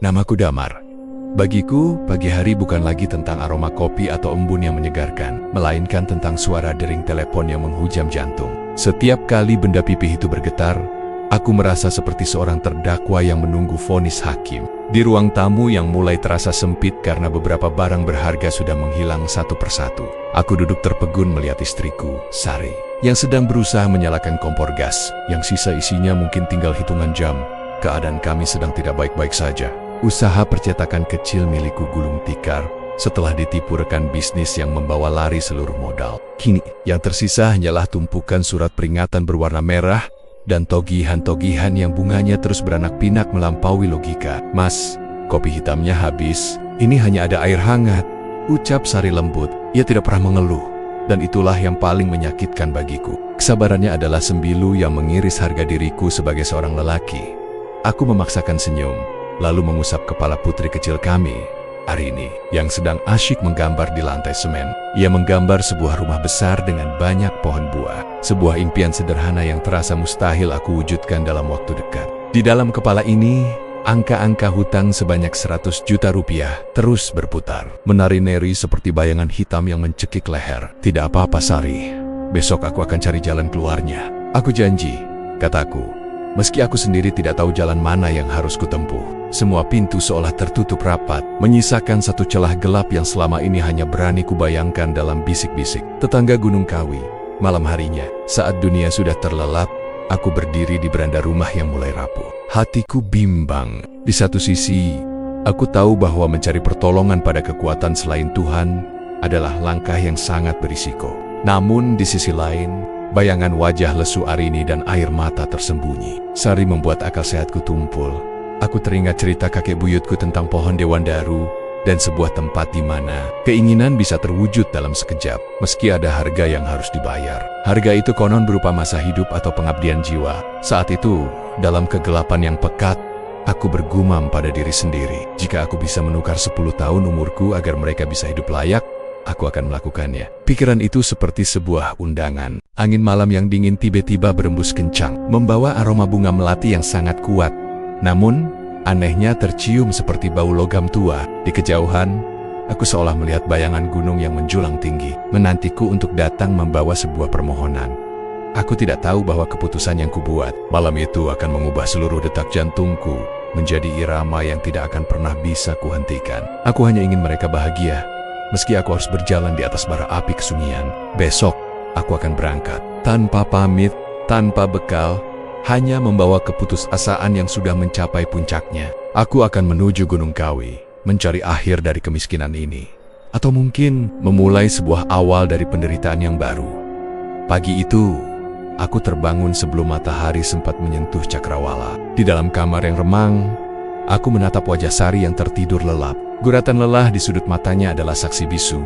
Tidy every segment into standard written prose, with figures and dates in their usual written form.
Namaku Damar. Bagiku, pagi hari bukan lagi tentang aroma kopi atau embun yang menyegarkan, melainkan tentang suara dering telepon yang menghujam jantung. Setiap kali benda pipih itu bergetar, aku merasa seperti seorang terdakwa yang menunggu vonis hakim. Di ruang tamu yang mulai terasa sempit karena beberapa barang berharga sudah menghilang satu persatu, aku duduk terpegun melihat istriku, Sari, yang sedang berusaha menyalakan kompor gas, yang sisa isinya mungkin tinggal hitungan jam. Keadaan kami sedang tidak baik-baik saja. Usaha percetakan kecil milikku gulung tikar setelah ditipu rekan bisnis yang membawa lari seluruh modal. Kini, yang tersisa hanyalah tumpukan surat peringatan berwarna merah dan togihan-togihan yang bunganya terus beranak pinak melampaui logika. Mas, kopi hitamnya habis. Ini hanya ada air hangat, ucap Sari lembut. Ia tidak pernah mengeluh, dan itulah yang paling menyakitkan bagiku. Kesabarannya adalah sembilu yang mengiris harga diriku sebagai seorang lelaki. Aku memaksakan senyum, lalu mengusap kepala putri kecil kami, Arini, yang sedang asyik menggambar di lantai semen. Ia menggambar sebuah rumah besar dengan banyak pohon buah. Sebuah impian sederhana yang terasa mustahil aku wujudkan dalam waktu dekat. Di dalam kepala ini, angka-angka hutang sebanyak 100 juta rupiah terus berputar, menari-nari seperti bayangan hitam yang mencekik leher. Tidak apa-apa, Sari. Besok aku akan cari jalan keluarnya. Aku janji, kataku. Meski aku sendiri tidak tahu jalan mana yang harus kutempuh, semua pintu seolah tertutup rapat, menyisakan satu celah gelap yang selama ini hanya berani kubayangkan dalam bisik-bisik. Tetangga Gunung Kawi, malam harinya, saat dunia sudah terlelap, aku berdiri di beranda rumah yang mulai rapuh. Hatiku bimbang. Di satu sisi, aku tahu bahwa mencari pertolongan pada kekuatan selain Tuhan adalah langkah yang sangat berisiko. Namun di sisi lain, bayangan wajah lesu Arini dan air mata tersembunyi. Sari membuat akal sehatku tumpul. Aku teringat cerita kakek buyutku tentang pohon dewandaru dan sebuah tempat di mana keinginan bisa terwujud dalam sekejap, meski ada harga yang harus dibayar. Harga itu konon berupa masa hidup atau pengabdian jiwa. Saat itu, dalam kegelapan yang pekat, aku bergumam pada diri sendiri. Jika aku bisa menukar 10 tahun umurku agar mereka bisa hidup layak, aku akan melakukannya. Pikiran itu seperti sebuah undangan. Angin malam yang dingin tiba-tiba berembus kencang, membawa aroma bunga melati yang sangat kuat. Namun, anehnya tercium seperti bau logam tua. Di kejauhan, aku seolah melihat bayangan gunung yang menjulang tinggi, menantiku untuk datang membawa sebuah permohonan. Aku tidak tahu bahwa keputusan yang kubuat malam itu akan mengubah seluruh detak jantungku menjadi irama yang tidak akan pernah bisa kuhentikan. Aku hanya ingin mereka bahagia, meski aku harus berjalan di atas bara api kesunyian. Besok, aku akan berangkat. Tanpa pamit, tanpa bekal, hanya membawa keputusasaan yang sudah mencapai puncaknya. Aku akan menuju Gunung Kawi, mencari akhir dari kemiskinan ini. Atau mungkin memulai sebuah awal dari penderitaan yang baru. Pagi itu, aku terbangun sebelum matahari sempat menyentuh cakrawala. Di dalam kamar yang remang, aku menatap wajah Sari yang tertidur lelap. Guratan lelah di sudut matanya adalah saksi bisu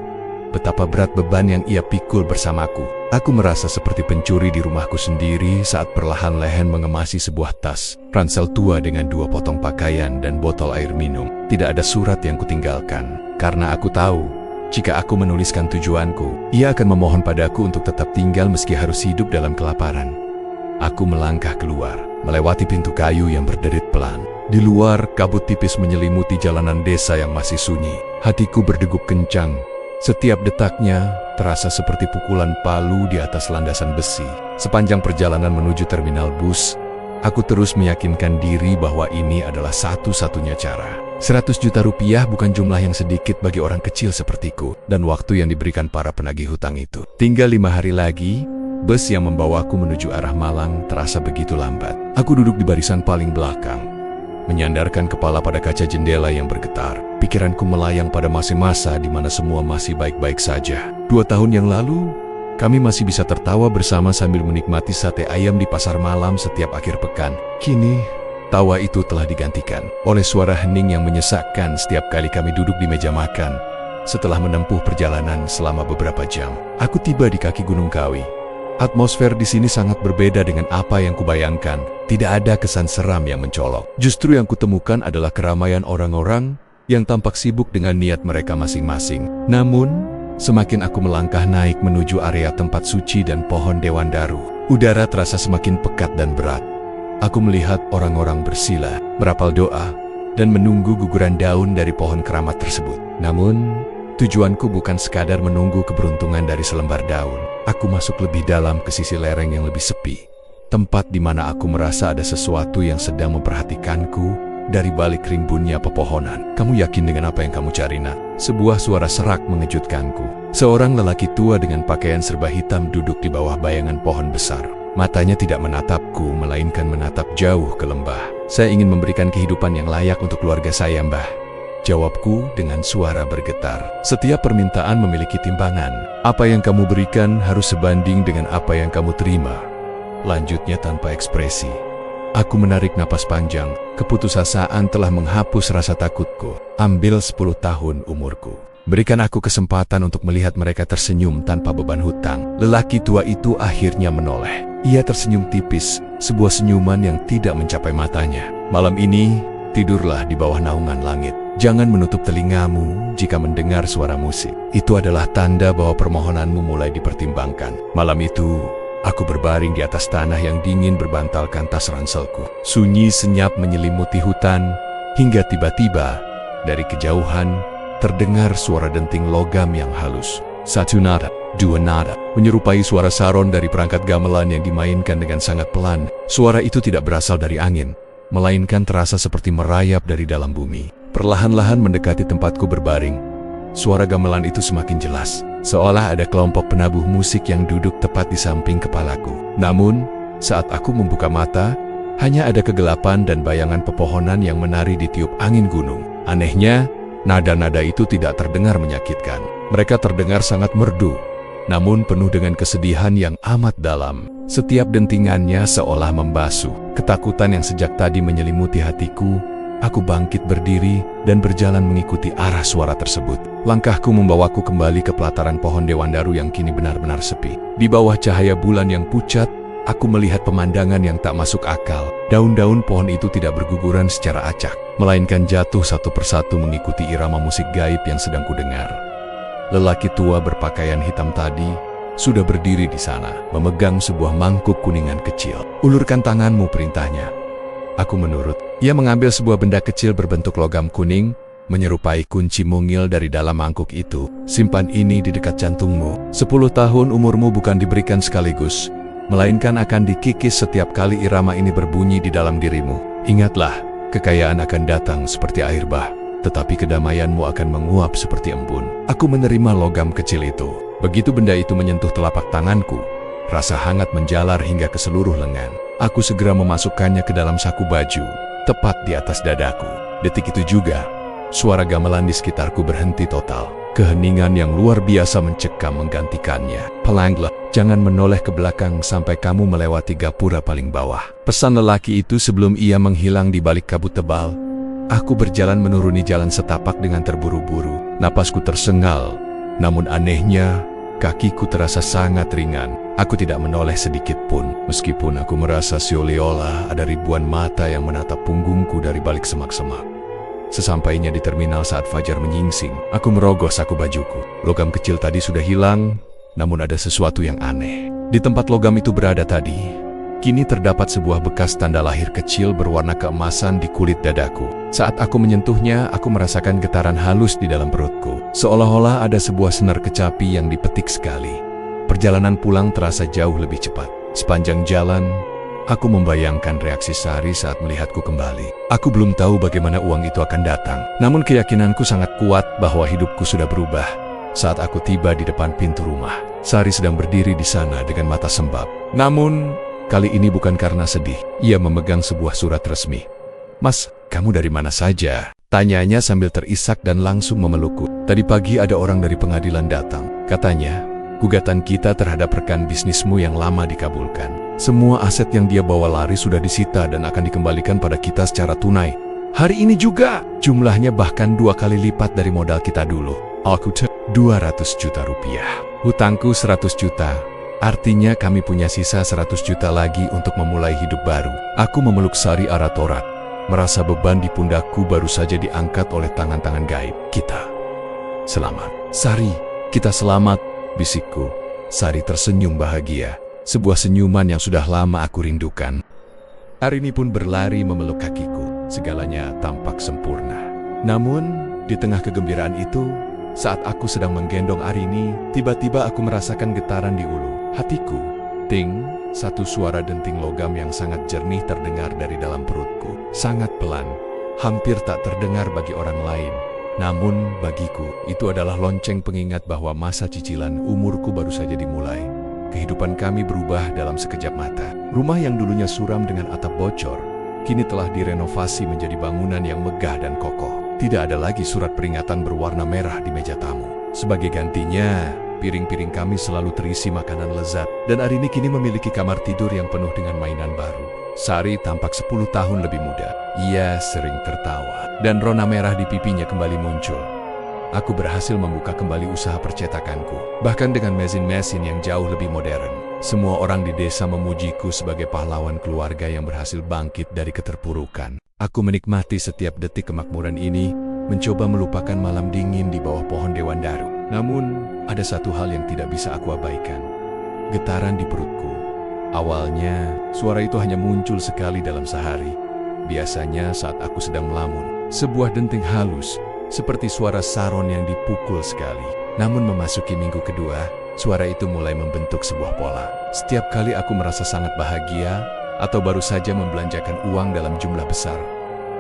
betapa berat beban yang ia pikul bersamaku. Aku merasa seperti pencuri di rumahku sendiri saat perlahan-lahan mengemasi sebuah tas, ransel tua dengan 2 potong pakaian dan botol air minum. Tidak ada surat yang kutinggalkan, karena aku tahu, jika aku menuliskan tujuanku, ia akan memohon padaku untuk tetap tinggal meski harus hidup dalam kelaparan. Aku melangkah keluar, melewati pintu kayu yang berderit pelan. Di luar, kabut tipis menyelimuti jalanan desa yang masih sunyi. Hatiku berdegup kencang. Setiap detaknya terasa seperti pukulan palu di atas landasan besi. Sepanjang perjalanan menuju terminal bus, aku terus meyakinkan diri bahwa ini adalah satu-satunya cara. 100 juta rupiah bukan jumlah yang sedikit bagi orang kecil sepertiku, dan waktu yang diberikan para penagih hutang itu. Tinggal 5 hari lagi, bus yang membawaku menuju arah Malang terasa begitu lambat. Aku duduk di barisan paling belakang, menyandarkan kepala pada kaca jendela yang bergetar. Pikiranku melayang pada masa-masa di mana semua masih baik-baik saja. 2 tahun yang lalu, kami masih bisa tertawa bersama sambil menikmati sate ayam di pasar malam setiap akhir pekan. Kini, tawa itu telah digantikan oleh suara hening yang menyesakkan setiap kali kami duduk di meja makan. Setelah menempuh perjalanan selama beberapa jam, aku tiba di kaki Gunung Kawi. Atmosfer di sini sangat berbeda dengan apa yang kubayangkan. Tidak ada kesan seram yang mencolok. Justru yang kutemukan adalah keramaian orang-orang yang tampak sibuk dengan niat mereka masing-masing. Namun, semakin aku melangkah naik menuju area tempat suci dan pohon dewandaru, udara terasa semakin pekat dan berat. Aku melihat orang-orang bersila, merapal doa, dan menunggu guguran daun dari pohon keramat tersebut. Namun, tujuanku bukan sekadar menunggu keberuntungan dari selembar daun. Aku masuk lebih dalam ke sisi lereng yang lebih sepi. Tempat di mana aku merasa ada sesuatu yang sedang memperhatikanku dari balik rimbunnya pepohonan. Kamu yakin dengan apa yang kamu cari, nak? Sebuah suara serak mengejutkanku. Seorang lelaki tua dengan pakaian serba hitam duduk di bawah bayangan pohon besar. Matanya tidak menatapku, melainkan menatap jauh ke lembah. Saya ingin memberikan kehidupan yang layak untuk keluarga saya, Mbah. Jawabku dengan suara bergetar. Setiap permintaan memiliki timbangan. Apa yang kamu berikan harus sebanding dengan apa yang kamu terima. Lanjutnya tanpa ekspresi. Aku menarik napas panjang. Keputusasaan telah menghapus rasa takutku. Ambil 10 tahun umurku. Berikan aku kesempatan untuk melihat mereka tersenyum tanpa beban hutang. Lelaki tua itu akhirnya menoleh. Ia tersenyum tipis, sebuah senyuman yang tidak mencapai matanya. Malam ini, tidurlah di bawah naungan langit. Jangan menutup telingamu jika mendengar suara musik. Itu adalah tanda bahwa permohonanmu mulai dipertimbangkan. Malam itu, aku berbaring di atas tanah yang dingin berbantalkan tas ranselku. Sunyi senyap menyelimuti hutan, hingga tiba-tiba, dari kejauhan, terdengar suara denting logam yang halus. Satu nada, dua nada, menyerupai suara saron dari perangkat gamelan yang dimainkan dengan sangat pelan. Suara itu tidak berasal dari angin, melainkan terasa seperti merayap dari dalam bumi. Perlahan-lahan mendekati tempatku berbaring, suara gamelan itu semakin jelas, seolah ada kelompok penabuh musik yang duduk tepat di samping kepalaku. Namun, saat aku membuka mata, hanya ada kegelapan dan bayangan pepohonan yang menari di tiup angin gunung. Anehnya, nada-nada itu tidak terdengar menyakitkan. Mereka terdengar sangat merdu, namun penuh dengan kesedihan yang amat dalam. Setiap dentingannya seolah membasuh ketakutan yang sejak tadi menyelimuti hatiku. Aku bangkit berdiri dan berjalan mengikuti arah suara tersebut. Langkahku membawaku kembali ke pelataran pohon dewandaru yang kini benar-benar sepi. Di bawah cahaya bulan yang pucat, aku melihat pemandangan yang tak masuk akal. Daun-daun pohon itu tidak berguguran secara acak, melainkan jatuh satu persatu mengikuti irama musik gaib yang sedang kudengar. Lelaki tua berpakaian hitam tadi sudah berdiri di sana, memegang sebuah mangkuk kuningan kecil. Ulurkan tanganmu, perintahnya. Aku menurut. Ia mengambil sebuah benda kecil berbentuk logam kuning, menyerupai kunci mungil dari dalam mangkuk itu. Simpan ini di dekat jantungmu. 10 tahun umurmu bukan diberikan sekaligus, melainkan akan dikikis setiap kali irama ini berbunyi di dalam dirimu. Ingatlah, kekayaan akan datang seperti air bah, tetapi kedamaianmu akan menguap seperti embun. Aku menerima logam kecil itu. Begitu benda itu menyentuh telapak tanganku, rasa hangat menjalar hingga ke seluruh lengan. Aku segera memasukkannya ke dalam saku baju, tepat di atas dadaku. Detik itu juga, suara gamelan di sekitarku berhenti total. Keheningan yang luar biasa mencekam menggantikannya. Pelanglah, jangan menoleh ke belakang sampai kamu melewati gapura paling bawah. Pesan lelaki itu sebelum ia menghilang di balik kabut tebal. Aku berjalan menuruni jalan setapak dengan terburu-buru. Napasku tersengal, namun anehnya, kakiku terasa sangat ringan. Aku tidak menoleh sedikit pun, meskipun aku merasa seolah-olah ada ribuan mata yang menatap punggungku dari balik semak-semak. Sesampainya di terminal saat fajar menyingsing, aku merogoh saku bajuku. Logam kecil tadi sudah hilang, namun ada sesuatu yang aneh. Di tempat logam itu berada tadi, kini terdapat sebuah bekas tanda lahir kecil berwarna keemasan di kulit dadaku. Saat aku menyentuhnya, aku merasakan getaran halus di dalam perutku. Seolah-olah ada sebuah senar kecapi yang dipetik sekali. Perjalanan pulang terasa jauh lebih cepat. Sepanjang jalan, aku membayangkan reaksi Sari saat melihatku kembali. Aku belum tahu bagaimana uang itu akan datang. Namun keyakinanku sangat kuat bahwa hidupku sudah berubah. Saat aku tiba di depan pintu rumah, Sari sedang berdiri di sana dengan mata sembab. Namun, kali ini bukan karena sedih. Ia memegang sebuah surat resmi. "Mas, kamu dari mana saja?" Tanyanya sambil terisak dan langsung memelukku. "Tadi pagi ada orang dari pengadilan datang. Katanya, gugatan kita terhadap rekan bisnismu yang lama dikabulkan. Semua aset yang dia bawa lari sudah disita dan akan dikembalikan pada kita secara tunai. Hari ini juga, jumlahnya bahkan 2 kali lipat dari modal kita dulu. Aku 200 juta rupiah. Hutangku 100 juta. Artinya kami punya sisa 100 juta lagi untuk memulai hidup baru." Aku memeluk Sari erat-erat, merasa beban di pundakku baru saja diangkat oleh tangan-tangan gaib. "Kita selamat." "Sari, kita selamat," bisikku. Sari tersenyum bahagia, sebuah senyuman yang sudah lama aku rindukan. Arini pun berlari memeluk kakiku. segalanya tampak sempurna. Namun, di tengah kegembiraan itu, saat aku sedang menggendong Arini, tiba-tiba aku merasakan getaran di ulu hatiku. Ting, satu suara denting logam yang sangat jernih terdengar dari dalam perutku. Sangat pelan, hampir tak terdengar bagi orang lain. Namun, bagiku, itu adalah lonceng pengingat bahwa masa cicilan umurku baru saja dimulai. Kehidupan kami berubah dalam sekejap mata. Rumah yang dulunya suram dengan atap bocor, kini telah direnovasi menjadi bangunan yang megah dan kokoh. Tidak ada lagi surat peringatan berwarna merah di meja tamu. Sebagai gantinya, piring-piring kami selalu terisi makanan lezat, dan Arini kini memiliki kamar tidur yang penuh dengan mainan baru. Sari tampak 10 tahun lebih muda. Ia sering tertawa, dan rona merah di pipinya kembali muncul. Aku berhasil membuka kembali usaha percetakanku, bahkan dengan mesin-mesin yang jauh lebih modern. Semua orang di desa memujiku sebagai pahlawan keluarga yang berhasil bangkit dari keterpurukan. Aku menikmati setiap detik kemakmuran ini, mencoba melupakan malam dingin di bawah pohon dewandaru. Namun, ada satu hal yang tidak bisa aku abaikan. Getaran di perutku. Awalnya, suara itu hanya muncul sekali dalam sehari. Biasanya saat aku sedang melamun. Sebuah denting halus, seperti suara saron yang dipukul sekali. Namun memasuki minggu kedua, suara itu mulai membentuk sebuah pola. Setiap kali aku merasa sangat bahagia, atau baru saja membelanjakan uang dalam jumlah besar,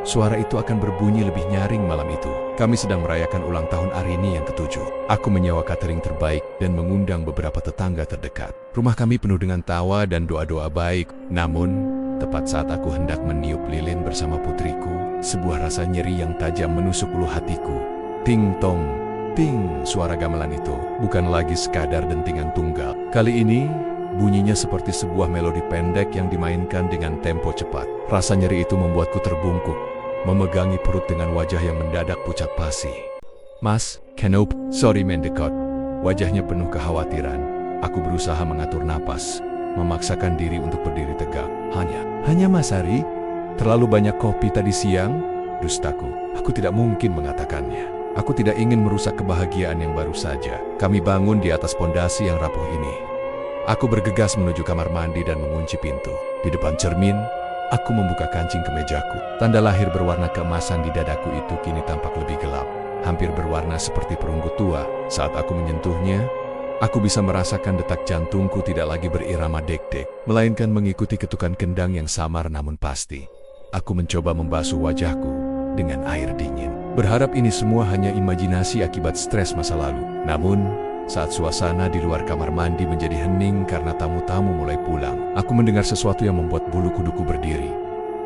suara itu akan berbunyi lebih nyaring malam itu. Kami sedang merayakan ulang tahun Arini yang ke-7. Aku menyewa catering terbaik dan mengundang beberapa tetangga terdekat. Rumah kami penuh dengan tawa dan doa-doa baik. Namun, tepat saat aku hendak meniup lilin bersama putriku, sebuah rasa nyeri yang tajam menusuk ulu hatiku. Ting tong, ting, suara gamelan itu bukan lagi sekadar dentingan tunggal. Kali ini, bunyinya seperti sebuah melodi pendek yang dimainkan dengan tempo cepat. Rasa nyeri itu membuatku terbungkuk, memegangi perut dengan wajah yang mendadak pucat pasi. Mas, kenop, sorry mendekot. Wajahnya penuh kekhawatiran. Aku berusaha mengatur napas, memaksakan diri untuk berdiri tegak. Hanya Mas Ari? Terlalu banyak kopi tadi siang? Dustaku, aku tidak mungkin mengatakannya. Aku tidak ingin merusak kebahagiaan yang baru saja kami bangun di atas pondasi yang rapuh ini. Aku bergegas menuju kamar mandi dan mengunci pintu. Di depan cermin, aku membuka kancing kemejaku. Tanda lahir berwarna keemasan di dadaku itu kini tampak lebih gelap, hampir berwarna seperti perunggu tua. Saat aku menyentuhnya, aku bisa merasakan detak jantungku tidak lagi berirama dek-dek, melainkan mengikuti ketukan kendang yang samar namun pasti. Aku mencoba membasuh wajahku dengan air dingin, berharap ini semua hanya imajinasi akibat stres masa lalu. Namun, saat suasana di luar kamar mandi menjadi hening karena tamu-tamu mulai pulang, aku mendengar sesuatu yang membuat bulu kuduku berdiri.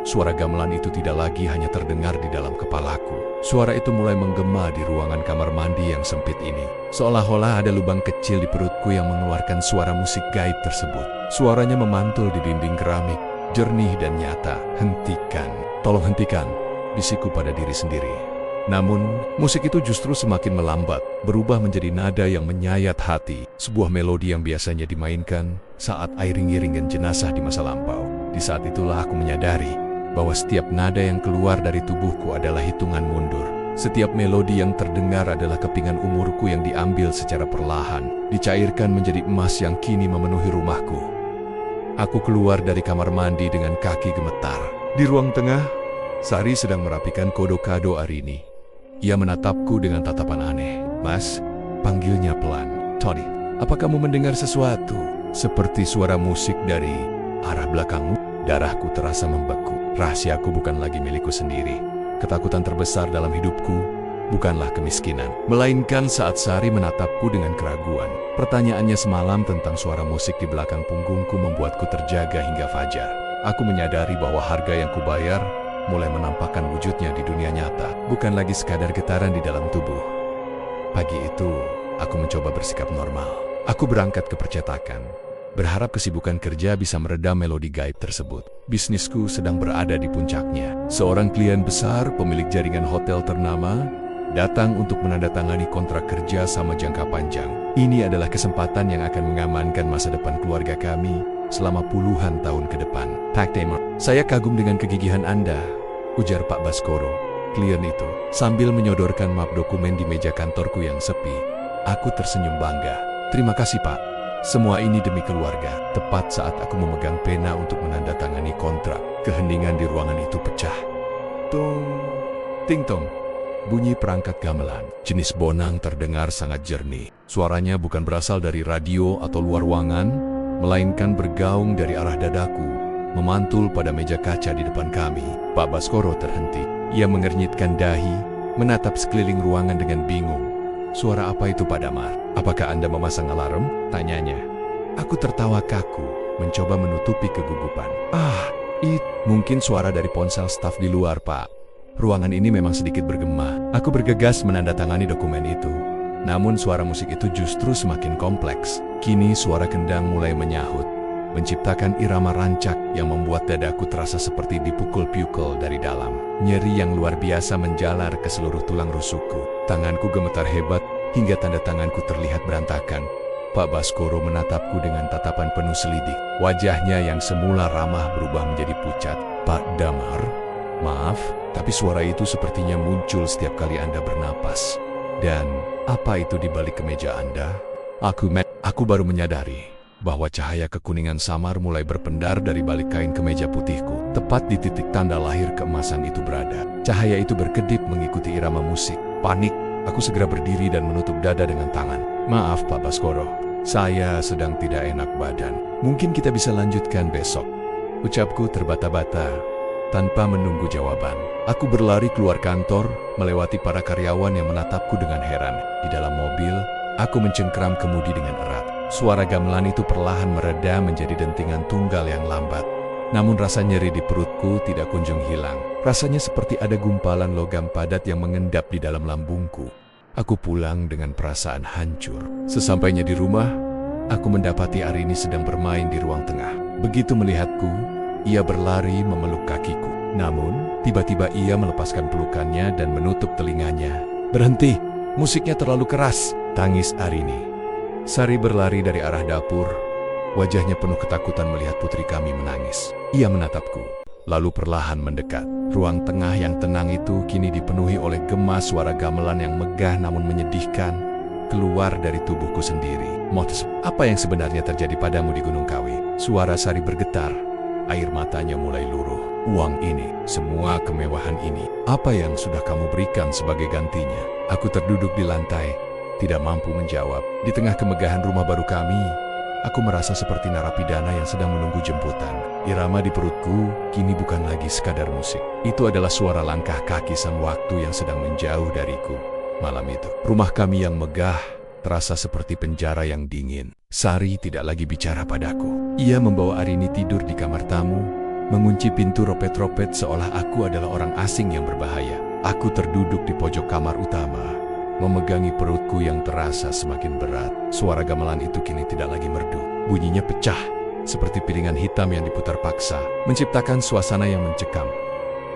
Suara gamelan itu tidak lagi hanya terdengar di dalam kepalaku. Suara itu mulai menggema di ruangan kamar mandi yang sempit ini. Seolah-olah ada lubang kecil di perutku yang mengeluarkan suara musik gaib tersebut. Suaranya memantul di dinding keramik, jernih dan nyata. Hentikan, tolong hentikan, bisikku pada diri sendiri. Namun, musik itu justru semakin melambat, berubah menjadi nada yang menyayat hati. Sebuah melodi yang biasanya dimainkan saat iring-iringan jenazah di masa lampau. Di saat itulah aku menyadari bahwa setiap nada yang keluar dari tubuhku adalah hitungan mundur. Setiap melodi yang terdengar adalah kepingan umurku yang diambil secara perlahan, dicairkan menjadi emas yang kini memenuhi rumahku. Aku keluar dari kamar mandi dengan kaki gemetar. Di ruang tengah, Sari sedang merapikan kado-kado Arini. Ia menatapku dengan tatapan aneh. Mas, panggilnya pelan. Tony, apa kamu mendengar sesuatu? Seperti suara musik dari arah belakangmu. Darahku terasa membeku. Rahasiaku bukan lagi milikku sendiri. Ketakutan terbesar dalam hidupku bukanlah kemiskinan, melainkan saat Sari menatapku dengan keraguan. Pertanyaannya semalam tentang suara musik di belakang punggungku membuatku terjaga hingga fajar. Aku menyadari bahwa harga yang kubayar mulai menampakkan wujudnya di dunia nyata, bukan lagi sekadar getaran di dalam tubuh. Pagi itu, aku mencoba bersikap normal. Aku berangkat ke percetakan, berharap kesibukan kerja bisa meredam melodi gaib tersebut. Bisnisku sedang berada di puncaknya. Seorang klien besar, pemilik jaringan hotel ternama, datang untuk menandatangani kontrak kerja sama jangka panjang. Ini adalah kesempatan yang akan mengamankan masa depan keluarga kami selama puluhan tahun ke depan. Pak Tamer, saya kagum dengan kegigihan Anda, ujar Pak Baskoro, klien itu, sambil menyodorkan map dokumen di meja kantorku yang sepi. Aku tersenyum bangga. Terima kasih Pak. Semua ini demi keluarga. Tepat saat aku memegang pena untuk menandatangani kontrak, keheningan di ruangan itu pecah. Ting-tong. Ting-tong. Bunyi perangkat gamelan. Jenis bonang terdengar sangat jernih. Suaranya bukan berasal dari radio atau luar ruangan, melainkan bergaung dari arah dadaku, memantul pada meja kaca di depan kami. Pak Baskoro terhenti. Ia mengernyitkan dahi, menatap sekeliling ruangan dengan bingung. Suara apa itu, Pak Damar? Apakah Anda memasang alarm? Tanyanya. Aku tertawa kaku, mencoba menutupi kegugupan. Mungkin suara dari ponsel staf di luar, Pak. Ruangan ini memang sedikit bergema. Aku bergegas menandatangani dokumen itu. Namun suara musik itu justru semakin kompleks. Kini suara kendang mulai menyahut, menciptakan irama rancak yang membuat dadaku terasa seperti dipukul-pukul dari dalam. Nyeri yang luar biasa menjalar ke seluruh tulang rusukku. Tanganku gemetar hebat hingga tanda tanganku terlihat berantakan. Pak Baskoro menatapku dengan tatapan penuh selidik. Wajahnya yang semula ramah berubah menjadi pucat. Pak Damar, maaf, tapi suara itu sepertinya muncul setiap kali Anda bernapas. Dan apa itu di balik kemeja Anda? Aku baru menyadari bahwa cahaya kekuningan samar mulai berpendar dari balik kain kemeja putihku. Tepat di titik tanda lahir keemasan itu berada. Cahaya itu berkedip mengikuti irama musik. Panik, aku segera berdiri dan menutup dada dengan tangan. Maaf, Pak Baskoro, saya sedang tidak enak badan. Mungkin kita bisa lanjutkan besok. Ucapku terbata-bata tanpa menunggu jawaban. Aku berlari keluar kantor, melewati para karyawan yang menatapku dengan heran. Di dalam mobil, aku mencengkeram kemudi dengan erat. Suara gamelan itu perlahan mereda menjadi dentingan tunggal yang lambat. Namun rasa nyeri di perutku tidak kunjung hilang. Rasanya seperti ada gumpalan logam padat yang mengendap di dalam lambungku. Aku pulang dengan perasaan hancur. Sesampainya di rumah, aku mendapati Arini sedang bermain di ruang tengah. Begitu melihatku, ia berlari memeluk kakiku. Namun, tiba-tiba ia melepaskan pelukannya dan menutup telinganya. Berhenti, musiknya terlalu keras, tangis Arini. Sari berlari dari arah dapur, wajahnya penuh ketakutan melihat putri kami menangis. Ia menatapku, lalu perlahan mendekat. Ruang tengah yang tenang itu kini dipenuhi oleh gema suara gamelan yang megah namun menyedihkan, keluar dari tubuhku sendiri. Mots, apa yang sebenarnya terjadi padamu di Gunung Kawi? Suara Sari bergetar, air matanya mulai luruh. Uang ini, semua kemewahan ini, apa yang sudah kamu berikan sebagai gantinya? Aku terduduk di lantai, tidak mampu menjawab. Di tengah kemegahan rumah baru kami, aku merasa seperti narapidana yang sedang menunggu jemputan. Irama di perutku kini bukan lagi sekadar musik. Itu adalah suara langkah kaki sang waktu yang sedang menjauh dariku. Malam itu, rumah kami yang megah terasa seperti penjara yang dingin. Sari tidak lagi bicara padaku. Ia membawa Arini tidur di kamar tamu, mengunci pintu ropet-ropet seolah aku adalah orang asing yang berbahaya. Aku terduduk di pojok kamar utama, memegangi perutku yang terasa semakin berat. Suara gamelan itu kini tidak lagi merdu. Bunyinya pecah, seperti piringan hitam yang diputar paksa, menciptakan suasana yang mencekam.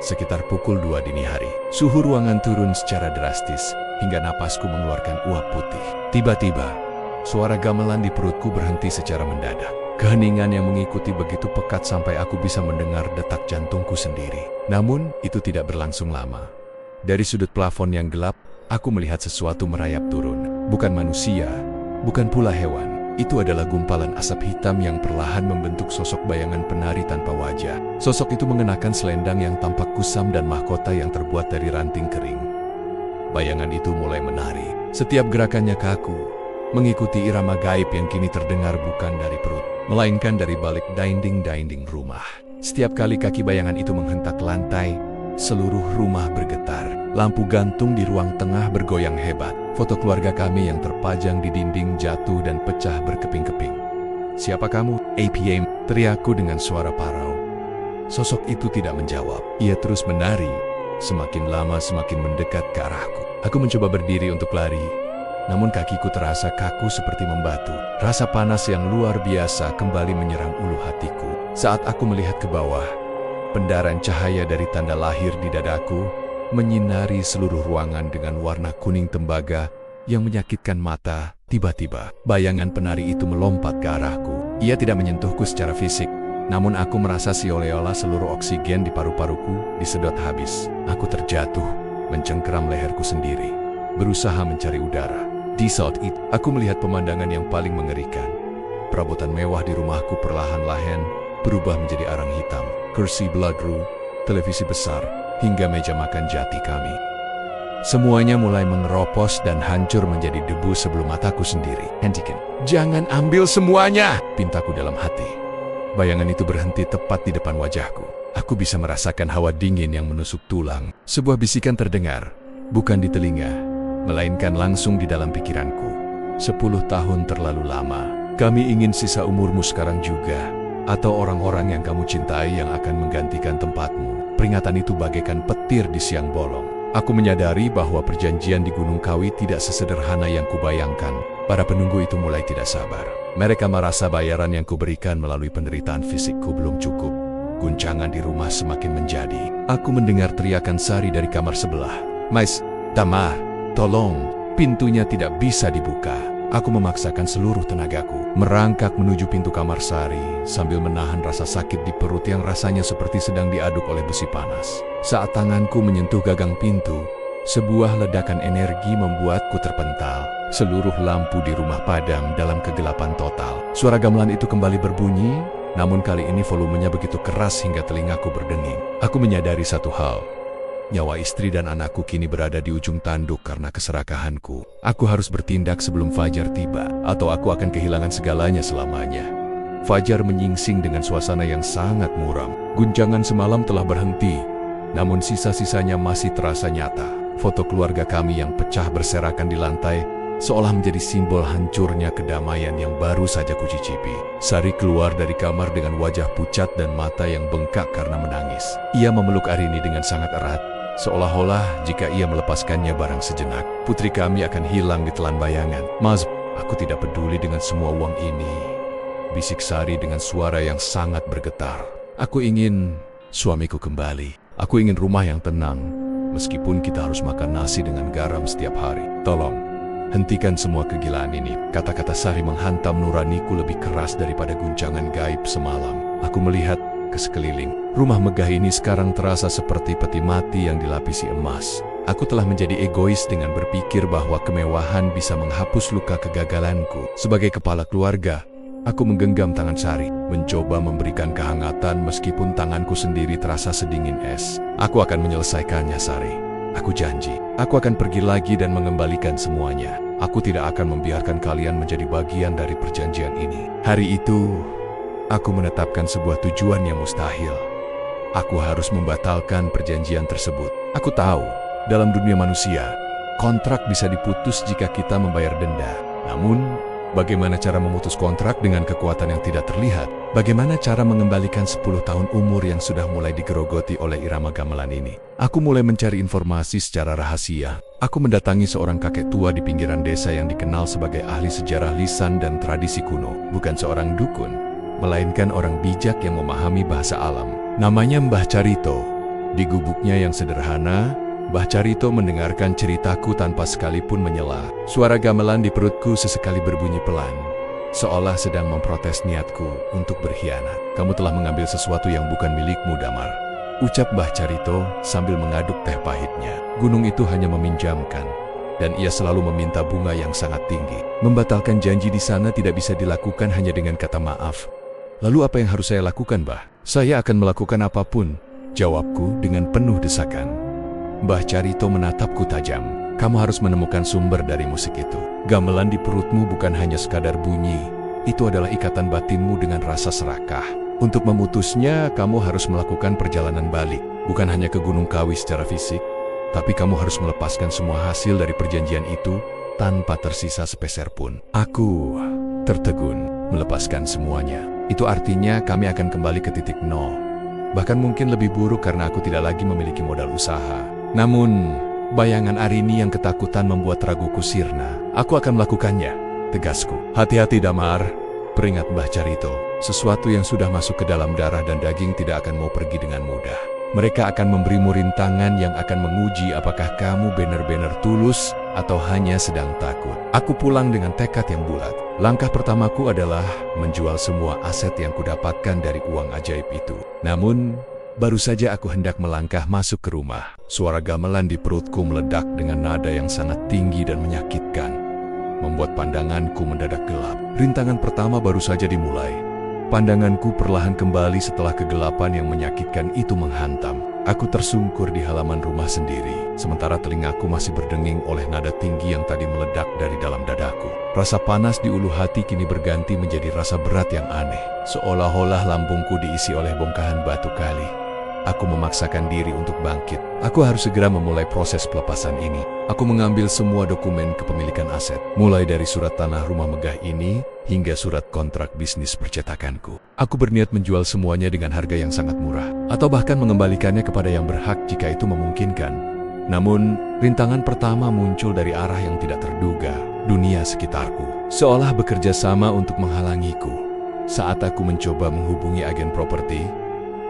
Sekitar pukul 2 dini hari, suhu ruangan turun secara drastis, hingga napasku mengeluarkan uap putih. Tiba-tiba, suara gamelan di perutku berhenti secara mendadak. Keheningan yang mengikuti begitu pekat sampai aku bisa mendengar detak jantungku sendiri. Namun, itu tidak berlangsung lama. Dari sudut plafon yang gelap, aku melihat sesuatu merayap turun. Bukan manusia, bukan pula hewan. Itu adalah gumpalan asap hitam yang perlahan membentuk sosok bayangan penari tanpa wajah. Sosok itu mengenakan selendang yang tampak kusam dan mahkota yang terbuat dari ranting kering. Bayangan itu mulai menari. Setiap gerakannya kaku, mengikuti irama gaib yang kini terdengar bukan dari perut, melainkan dari balik dinding-dinding rumah. Setiap kali kaki bayangan itu menghentak lantai, seluruh rumah bergetar. Lampu gantung di ruang tengah bergoyang hebat. Foto keluarga kami yang terpajang di dinding jatuh dan pecah berkeping-keping. "Siapa kamu?" "APM," teriakku dengan suara parau. Sosok itu tidak menjawab. Ia terus menari, semakin lama semakin mendekat ke arahku. Aku mencoba berdiri untuk lari, namun kakiku terasa kaku seperti membatu. Rasa panas yang luar biasa kembali menyerang ulu hatiku. Saat aku melihat ke bawah, pendaran cahaya dari tanda lahir di dadaku menyinari seluruh ruangan dengan warna kuning tembaga yang menyakitkan mata. Tiba-tiba, bayangan penari itu melompat ke arahku. Ia tidak menyentuhku secara fisik, namun aku merasa seolah-olah seluruh oksigen di paru-paruku disedot habis. Aku terjatuh, mencengkeram leherku sendiri, berusaha mencari udara. Di saat itu, aku melihat pemandangan yang paling mengerikan. Perabotan mewah di rumahku perlahan-lahan berubah menjadi arang hitam. Kursi bloodroom, televisi besar, hingga meja makan jati kami. Semuanya mulai mengeropos dan hancur menjadi debu sebelum mataku sendiri. "Hentikan, jangan ambil semuanya!" pintaku dalam hati. Bayangan itu berhenti tepat di depan wajahku. Aku bisa merasakan hawa dingin yang menusuk tulang. Sebuah bisikan terdengar, bukan di telinga, melainkan langsung di dalam pikiranku. 10 tahun terlalu lama. Kami ingin sisa umurmu sekarang juga, atau orang-orang yang kamu cintai yang akan menggantikan tempatmu. Peringatan itu bagaikan petir di siang bolong. Aku menyadari bahwa perjanjian di Gunung Kawi tidak sesederhana yang kubayangkan. Para penunggu itu mulai tidak sabar. Mereka merasa bayaran yang kuberikan melalui penderitaan fisikku belum cukup. Guncangan di rumah semakin menjadi. Aku mendengar teriakan Sari dari kamar sebelah. "Mais, Damar, tolong, pintunya tidak bisa dibuka." Aku memaksakan seluruh tenagaku, merangkak menuju pintu kamar Sari, sambil menahan rasa sakit di perut yang rasanya seperti sedang diaduk oleh besi panas. Saat tanganku menyentuh gagang pintu, sebuah ledakan energi membuatku terpental. Seluruh lampu di rumah padam dalam kegelapan total. Suara gamelan itu kembali berbunyi, namun kali ini volumenya begitu keras hingga telingaku berdenging. Aku menyadari satu hal. Nyawa istri dan anakku kini berada di ujung tanduk karena keserakahanku. Aku harus bertindak sebelum fajar tiba, atau aku akan kehilangan segalanya selamanya. Fajar menyingsing dengan suasana yang sangat muram. Guncangan semalam telah berhenti, namun sisa-sisanya masih terasa nyata. Foto keluarga kami yang pecah berserakan di lantai, seolah menjadi simbol hancurnya kedamaian yang baru saja kucicipi. Sari keluar dari kamar dengan wajah pucat dan mata yang bengkak karena menangis. Ia memeluk Arini dengan sangat erat, seolah-olah jika ia melepaskannya barang sejenak, putri kami akan hilang di telan bayangan. "Mas, aku tidak peduli dengan semua uang ini," bisik Sari dengan suara yang sangat bergetar. "Aku ingin suamiku kembali. Aku ingin rumah yang tenang, meskipun kita harus makan nasi dengan garam setiap hari. Tolong, hentikan semua kegilaan ini." Kata-kata Sari menghantam nuraniku lebih keras daripada guncangan gaib semalam. Aku melihat ke sekeliling. Rumah megah ini sekarang terasa seperti peti mati yang dilapisi emas. Aku telah menjadi egois dengan berpikir bahwa kemewahan bisa menghapus luka kegagalanku. Sebagai kepala keluarga, aku menggenggam tangan Sari, mencoba memberikan kehangatan meskipun tanganku sendiri terasa sedingin es. "Aku akan menyelesaikannya, Sari. Aku janji, aku akan pergi lagi dan mengembalikan semuanya. Aku tidak akan membiarkan kalian menjadi bagian dari perjanjian ini." Hari itu, aku menetapkan sebuah tujuan yang mustahil. Aku harus membatalkan perjanjian tersebut. Aku tahu, dalam dunia manusia, kontrak bisa diputus jika kita membayar denda. Namun, bagaimana cara memutus kontrak dengan kekuatan yang tidak terlihat? Bagaimana cara mengembalikan 10 tahun umur yang sudah mulai digerogoti oleh irama gamelan ini? Aku mulai mencari informasi secara rahasia. Aku mendatangi seorang kakek tua di pinggiran desa yang dikenal sebagai ahli sejarah lisan dan tradisi kuno. Bukan seorang dukun, melainkan orang bijak yang memahami bahasa alam. Namanya Mbah Carito. Di gubuknya yang sederhana, Mbah Carito mendengarkan ceritaku tanpa sekalipun menyela. Suara gamelan di perutku sesekali berbunyi pelan, seolah sedang memprotes niatku untuk berkhianat. "Kamu telah mengambil sesuatu yang bukan milikmu, Damar," ucap Mbah Carito sambil mengaduk teh pahitnya. "Gunung itu hanya meminjamkan, dan ia selalu meminta bunga yang sangat tinggi. Membatalkan janji di sana tidak bisa dilakukan hanya dengan kata maaf." "Lalu apa yang harus saya lakukan, Mbah?" "Saya akan melakukan apapun," jawabku dengan penuh desakan. Mbah Carito menatapku tajam. "Kamu harus menemukan sumber dari musik itu. Gamelan di perutmu bukan hanya sekadar bunyi, itu adalah ikatan batinmu dengan rasa serakah. Untuk memutusnya, kamu harus melakukan perjalanan balik, bukan hanya ke Gunung Kawi secara fisik, tapi kamu harus melepaskan semua hasil dari perjanjian itu tanpa tersisa sepeser pun." Aku tertegun. Melepaskan semuanya. Itu artinya kami akan kembali ke titik nol. Bahkan mungkin lebih buruk karena aku tidak lagi memiliki modal usaha. Namun, bayangan Arini yang ketakutan membuat raguku sirna. "Aku akan melakukannya," tegasku. "Hati-hati, Damar," peringat Mbah Carito. "Sesuatu yang sudah masuk ke dalam darah dan daging tidak akan mau pergi dengan mudah. Mereka akan memberimu rintangan yang akan menguji apakah kamu benar-benar tulus atau hanya sedang takut." Aku pulang dengan tekad yang bulat. Langkah pertamaku adalah menjual semua aset yang kudapatkan dari uang ajaib itu. Namun, baru saja aku hendak melangkah masuk ke rumah, suara gamelan di perutku meledak dengan nada yang sangat tinggi dan menyakitkan, membuat pandanganku mendadak gelap. Rintangan pertama baru saja dimulai. Pandanganku perlahan kembali setelah kegelapan yang menyakitkan itu menghantam. Aku tersungkur di halaman rumah sendiri, sementara telingaku masih berdenging oleh nada tinggi yang tadi meledak dari dalam dadaku. Rasa panas di ulu hati kini berganti menjadi rasa berat yang aneh, seolah-olah lambungku diisi oleh bongkahan batu kali. Aku memaksakan diri untuk bangkit. Aku harus segera memulai proses pelepasan ini. Aku mengambil semua dokumen kepemilikan aset, mulai dari surat tanah rumah megah ini hingga surat kontrak bisnis percetakanku. Aku berniat menjual semuanya dengan harga yang sangat murah, atau bahkan mengembalikannya kepada yang berhak jika itu memungkinkan. Namun, rintangan pertama muncul dari arah yang tidak terduga, dunia sekitarku, seolah bekerja sama untuk menghalangiku. Saat aku mencoba menghubungi agen properti,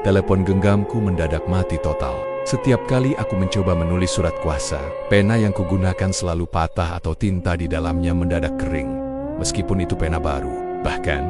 telepon genggamku mendadak mati total. Setiap kali aku mencoba menulis surat kuasa, pena yang kugunakan selalu patah atau tinta di dalamnya mendadak kering, meskipun itu pena baru. Bahkan,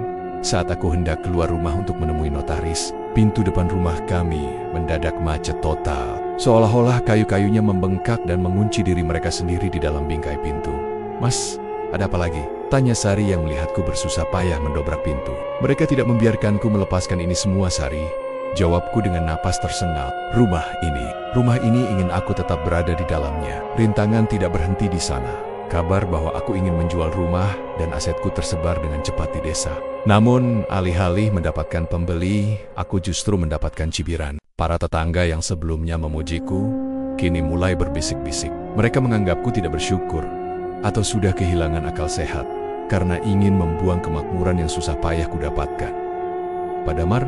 saat aku hendak keluar rumah untuk menemui notaris, pintu depan rumah kami mendadak macet total. Seolah-olah kayu-kayunya membengkak dan mengunci diri mereka sendiri di dalam bingkai pintu. "Mas, ada apa lagi?" tanya Sari yang melihatku bersusah payah mendobrak pintu. "Mereka tidak membiarkanku melepaskan ini semua, Sari," jawabku dengan napas tersengal. Rumah ini ingin aku tetap berada di dalamnya. Rintangan tidak berhenti di sana. Kabar bahwa aku ingin menjual rumah dan asetku tersebar dengan cepat di desa. Namun, alih-alih mendapatkan pembeli, aku justru mendapatkan cibiran. Para tetangga yang sebelumnya memujiku, kini mulai berbisik-bisik. Mereka menganggapku tidak bersyukur, atau sudah kehilangan akal sehat, karena ingin membuang kemakmuran yang susah payah kudapatkan. "Pak Damar,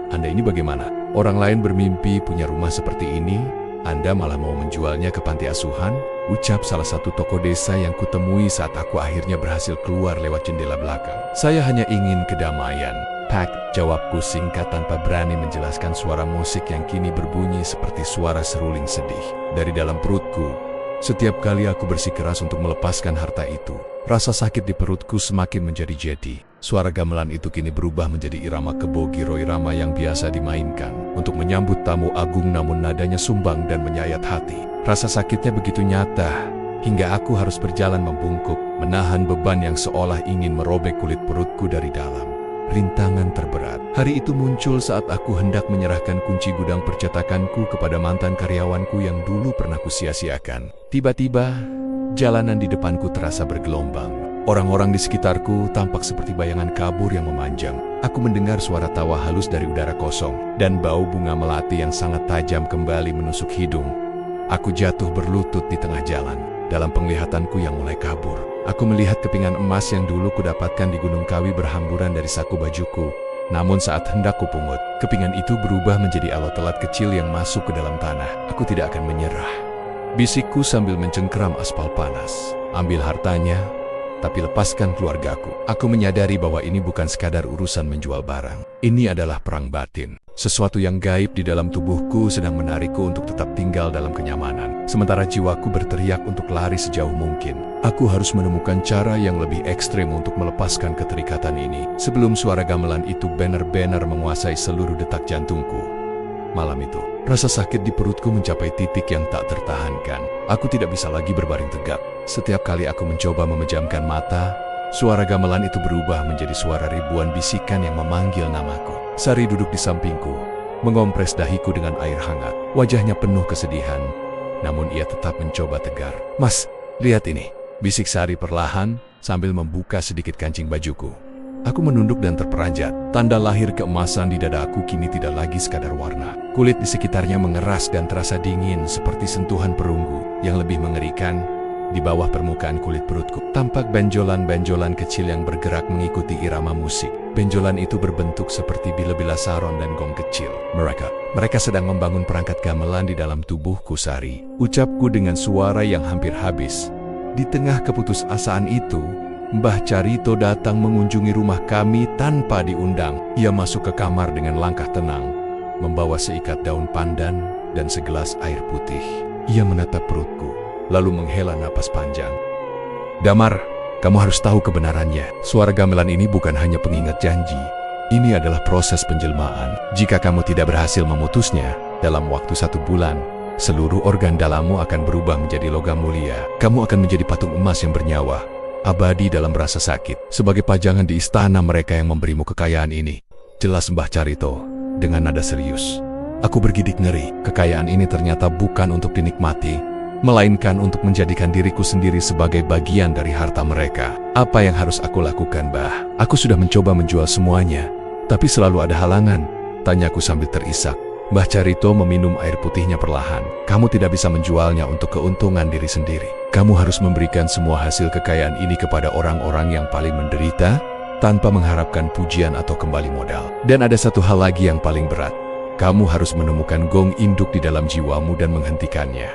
Anda ini bagaimana? Orang lain bermimpi punya rumah seperti ini, Anda malah mau menjualnya ke panti asuhan?" ucap salah satu tokoh desa yang kutemui saat aku akhirnya berhasil keluar lewat jendela belakang. "Saya hanya ingin kedamaian, Pak," jawabku singkat tanpa berani menjelaskan suara musik yang kini berbunyi seperti suara seruling sedih dari dalam perutku. Setiap kali aku bersikeras untuk melepaskan harta itu, rasa sakit di perutku semakin menjadi-jadi. Suara gamelan itu kini berubah menjadi irama kebo giro, irama yang biasa dimainkan untuk menyambut tamu agung, namun nadanya sumbang dan menyayat hati. Rasa sakitnya begitu nyata, hingga aku harus berjalan membungkuk, menahan beban yang seolah ingin merobek kulit perutku dari dalam. Rintangan terberat hari itu muncul saat aku hendak menyerahkan kunci gudang percetakanku kepada mantan karyawanku yang dulu pernah kusia-siakan. Tiba-tiba, jalanan di depanku terasa bergelombang. Orang-orang di sekitarku tampak seperti bayangan kabur yang memanjang. Aku mendengar suara tawa halus dari udara kosong, dan bau bunga melati yang sangat tajam kembali menusuk hidung. Aku jatuh berlutut di tengah jalan. Dalam penglihatanku yang mulai kabur, aku melihat kepingan emas yang dulu kudapatkan di Gunung Kawi berhamburan dari saku bajuku. Namun saat hendak kupungut, kepingan itu berubah menjadi alat-alat kecil yang masuk ke dalam tanah. "Aku tidak akan menyerah," bisikku sambil mencengkeram aspal panas. "Ambil hartanya, tapi lepaskan keluargaku." Aku menyadari bahwa ini bukan sekadar urusan menjual barang. Ini adalah perang batin. Sesuatu yang gaib di dalam tubuhku sedang menarikku untuk tetap tinggal dalam kenyamanan. Sementara jiwaku berteriak untuk lari sejauh mungkin. Aku harus menemukan cara yang lebih ekstrem untuk melepaskan keterikatan ini, sebelum suara gamelan itu benar-benar menguasai seluruh detak jantungku. Malam itu, rasa sakit di perutku mencapai titik yang tak tertahankan. Aku tidak bisa lagi berbaring tegak. Setiap kali aku mencoba memejamkan mata, suara gamelan itu berubah menjadi suara ribuan bisikan yang memanggil namaku. Sari duduk di sampingku, mengompres dahiku dengan air hangat. Wajahnya penuh kesedihan, namun ia tetap mencoba tegar. "Mas, lihat ini," bisik Sari perlahan sambil membuka sedikit kancing bajuku. Aku menunduk dan terperanjat. Tanda lahir keemasan di dadaku kini tidak lagi sekadar warna. Kulit di sekitarnya mengeras dan terasa dingin seperti sentuhan perunggu. Yang lebih mengerikan, di bawah permukaan kulit perutku tampak benjolan-benjolan kecil yang bergerak mengikuti irama musik. Benjolan itu berbentuk seperti bila-bila saron dan gong kecil. Mereka sedang membangun perangkat gamelan di dalam tubuhku, Sari, ucapku dengan suara yang hampir habis. Di tengah keputusasaan itu, Mbah Carito datang mengunjungi rumah kami tanpa diundang. Ia masuk ke kamar dengan langkah tenang, membawa seikat daun pandan dan segelas air putih. Ia menatap perutku, lalu menghela napas panjang. "Damar, kamu harus tahu kebenarannya. Suara gamelan ini bukan hanya pengingat janji. Ini adalah proses penjelmaan. Jika kamu tidak berhasil memutusnya, dalam waktu 1 bulan, seluruh organ dalammu akan berubah menjadi logam mulia. Kamu akan menjadi patung emas yang bernyawa, abadi dalam rasa sakit, sebagai pajangan di istana mereka yang memberimu kekayaan ini," jelas Mbah Carito dengan nada serius. Aku bergidik ngeri. Kekayaan ini ternyata bukan untuk dinikmati, melainkan untuk menjadikan diriku sendiri sebagai bagian dari harta mereka. Apa yang harus aku lakukan, Mbah? Aku sudah mencoba menjual semuanya, tapi selalu ada halangan, tanyaku sambil terisak. Mbah Carito meminum air putihnya perlahan. Kamu tidak bisa menjualnya untuk keuntungan diri sendiri. Kamu harus memberikan semua hasil kekayaan ini kepada orang-orang yang paling menderita, tanpa mengharapkan pujian atau kembali modal. Dan ada satu hal lagi yang paling berat. Kamu harus menemukan gong induk di dalam jiwamu dan menghentikannya.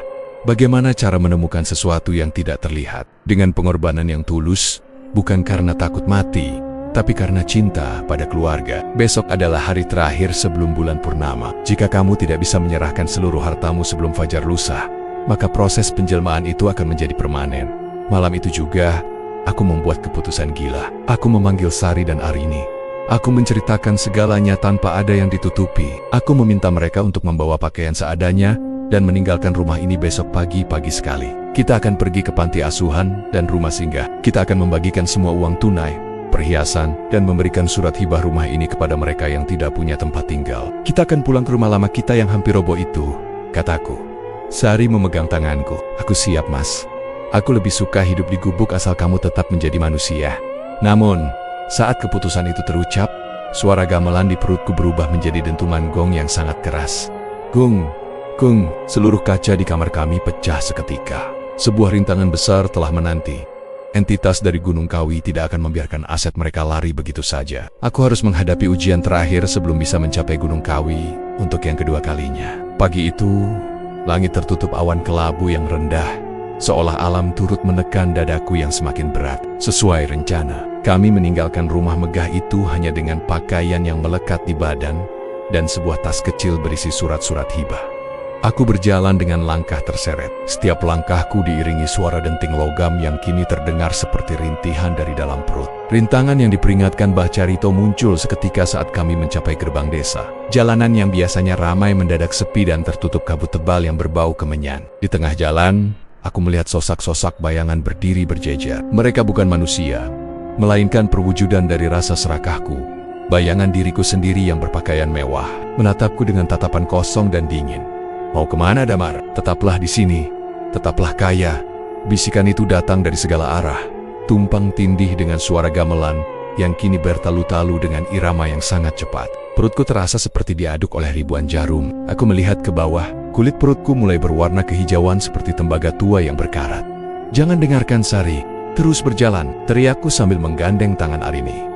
Bagaimana cara menemukan sesuatu yang tidak terlihat? Dengan pengorbanan yang tulus, bukan karena takut mati, tapi karena cinta pada keluarga. Besok adalah hari terakhir sebelum bulan purnama. Jika kamu tidak bisa menyerahkan seluruh hartamu sebelum fajar lusa, maka proses penjelmaan itu akan menjadi permanen. Malam itu juga, aku membuat keputusan gila. Aku memanggil Sari dan Arini. Aku menceritakan segalanya tanpa ada yang ditutupi. Aku meminta mereka untuk membawa pakaian seadanya dan meninggalkan rumah ini besok pagi sekali. Kita akan pergi ke panti asuhan dan rumah singgah. Kita akan membagikan semua uang tunai, perhiasan, dan memberikan surat hibah rumah ini kepada mereka yang tidak punya tempat tinggal. Kita akan pulang ke rumah lama kita yang hampir roboh itu, kataku. Sari memegang tanganku. Aku siap, Mas. Aku lebih suka hidup di gubuk asal kamu tetap menjadi manusia. Namun, saat keputusan itu terucap, suara gamelan di perutku berubah menjadi dentuman gong yang sangat keras. Gung, gung, seluruh kaca di kamar kami pecah seketika. Sebuah rintangan besar telah menanti. Entitas dari Gunung Kawi tidak akan membiarkan aset mereka lari begitu saja. Aku harus menghadapi ujian terakhir sebelum bisa mencapai Gunung Kawi untuk yang kedua kalinya. Pagi itu, langit tertutup awan kelabu yang rendah, seolah alam turut menekan dadaku yang semakin berat. Sesuai rencana, kami meninggalkan rumah megah itu hanya dengan pakaian yang melekat di badan dan sebuah tas kecil berisi surat-surat hibah. Aku berjalan dengan langkah terseret. Setiap langkahku diiringi suara denting logam yang kini terdengar seperti rintihan dari dalam perut. Rintangan yang diperingatkan Mbah Carito muncul seketika saat kami mencapai gerbang desa. Jalanan yang biasanya ramai mendadak sepi dan tertutup kabut tebal yang berbau kemenyan. Di tengah jalan, aku melihat sosok-sosok bayangan berdiri berjejer. Mereka bukan manusia, melainkan perwujudan dari rasa serakahku. Bayangan diriku sendiri yang berpakaian mewah, menatapku dengan tatapan kosong dan dingin. Mau kemana, Damar? Tetaplah di sini, tetaplah kaya. Bisikan itu datang dari segala arah, tumpang tindih dengan suara gamelan yang kini bertalu-talu dengan irama yang sangat cepat. Perutku terasa seperti diaduk oleh ribuan jarum. Aku melihat ke bawah, kulit perutku mulai berwarna kehijauan seperti tembaga tua yang berkarat. Jangan dengarkan Sari, terus berjalan, teriakku sambil menggandeng tangan Arini.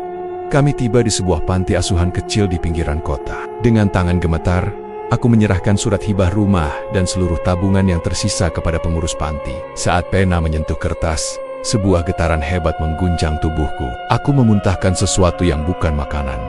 Kami tiba di sebuah panti asuhan kecil di pinggiran kota. Dengan tangan gemetar, aku menyerahkan surat hibah rumah dan seluruh tabungan yang tersisa kepada pengurus panti. Saat pena menyentuh kertas, sebuah getaran hebat mengguncang tubuhku. Aku memuntahkan sesuatu yang bukan makanan,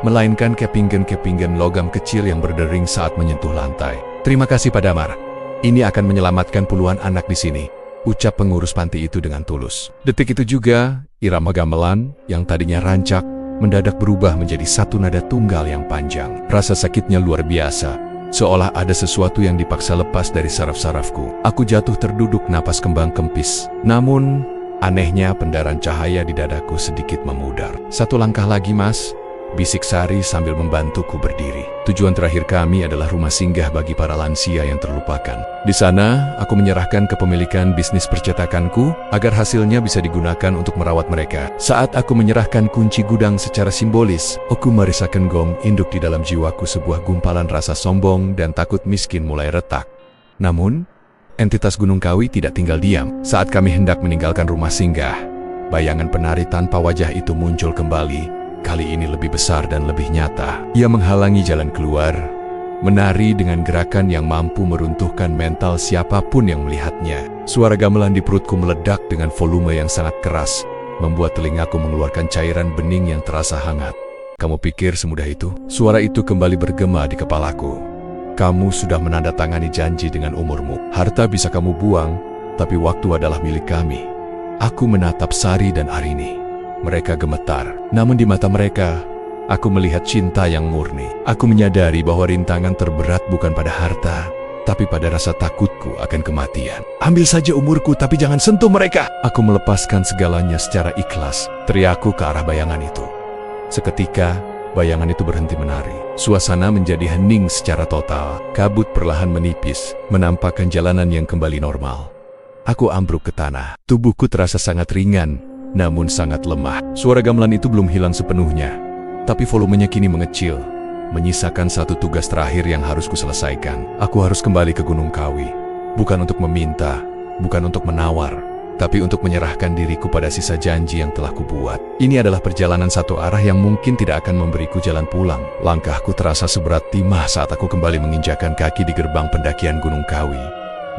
melainkan kepinggan-kepinggan logam kecil yang berdering saat menyentuh lantai. Terima kasih, Pak Damar. Ini akan menyelamatkan puluhan anak di sini, ucap pengurus panti itu dengan tulus. Detik itu juga, irama gamelan yang tadinya rancak mendadak berubah menjadi satu nada tunggal yang panjang. Rasa sakitnya luar biasa, seolah ada sesuatu yang dipaksa lepas dari saraf-sarafku. Aku jatuh terduduk, napas kembang kempis. Namun, anehnya pendaran cahaya di dadaku sedikit memudar. Satu langkah lagi, Mas, bisik Sari sambil membantuku berdiri. Tujuan terakhir kami adalah rumah singgah bagi para lansia yang terlupakan. Di sana, aku menyerahkan kepemilikan bisnis percetakanku agar hasilnya bisa digunakan untuk merawat mereka. Saat aku menyerahkan kunci gudang secara simbolis, aku merasakan gong induk di dalam jiwaku. Sebuah gumpalan rasa sombong dan takut miskin mulai retak. Namun, entitas Gunung Kawi tidak tinggal diam. Saat kami hendak meninggalkan rumah singgah, bayangan penari tanpa wajah itu muncul kembali. Kali ini lebih besar dan lebih nyata. Ia menghalangi jalan keluar, menari dengan gerakan yang mampu meruntuhkan mental siapapun yang melihatnya. Suara gamelan di perutku meledak dengan volume yang sangat keras, membuat telingaku mengeluarkan cairan bening yang terasa hangat. Kamu pikir semudah itu? Suara itu kembali bergema di kepalaku. Kamu sudah menandatangani janji dengan umurmu. Harta bisa kamu buang, tapi waktu adalah milik kami. Aku menatap Sari dan Arini. Mereka gemetar, namun di mata mereka, aku melihat cinta yang murni. Aku menyadari bahwa rintangan terberat bukan pada harta, tapi pada rasa takutku akan kematian. Ambil saja umurku, tapi jangan sentuh mereka. Aku melepaskan segalanya secara ikhlas, teriakku ke arah bayangan itu. Seketika, bayangan itu berhenti menari. Suasana menjadi hening secara total. Kabut perlahan menipis, menampakkan jalanan yang kembali normal. Aku ambruk ke tanah. Tubuhku terasa sangat ringan, namun sangat lemah. Suara gamelan itu belum hilang sepenuhnya, tapi volumenya kini mengecil, menyisakan satu tugas terakhir yang harus kuselesaikan. Aku harus kembali ke Gunung Kawi. Bukan untuk meminta, bukan untuk menawar, tapi untuk menyerahkan diriku pada sisa janji yang telah kubuat. Ini adalah perjalanan satu arah yang mungkin tidak akan memberiku jalan pulang. Langkahku terasa seberat timah saat aku kembali menginjakan kaki di gerbang pendakian Gunung Kawi.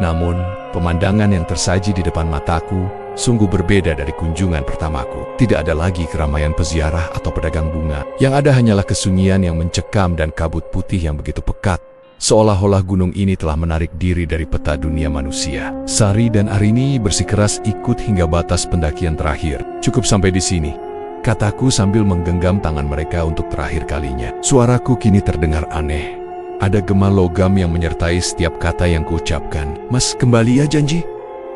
Namun, pemandangan yang tersaji di depan mataku sungguh berbeda dari kunjungan pertamaku. Tidak ada lagi keramaian peziarah atau pedagang bunga. Yang ada hanyalah kesunyian yang mencekam dan kabut putih yang begitu pekat. Seolah-olah gunung ini telah menarik diri dari peta dunia manusia. Sari dan Arini bersikeras ikut hingga batas pendakian terakhir. Cukup sampai di sini, kataku sambil menggenggam tangan mereka untuk terakhir kalinya. Suaraku kini terdengar aneh. Ada gema logam yang menyertai setiap kata yang kuucapkan. Mas, kembali ya janji?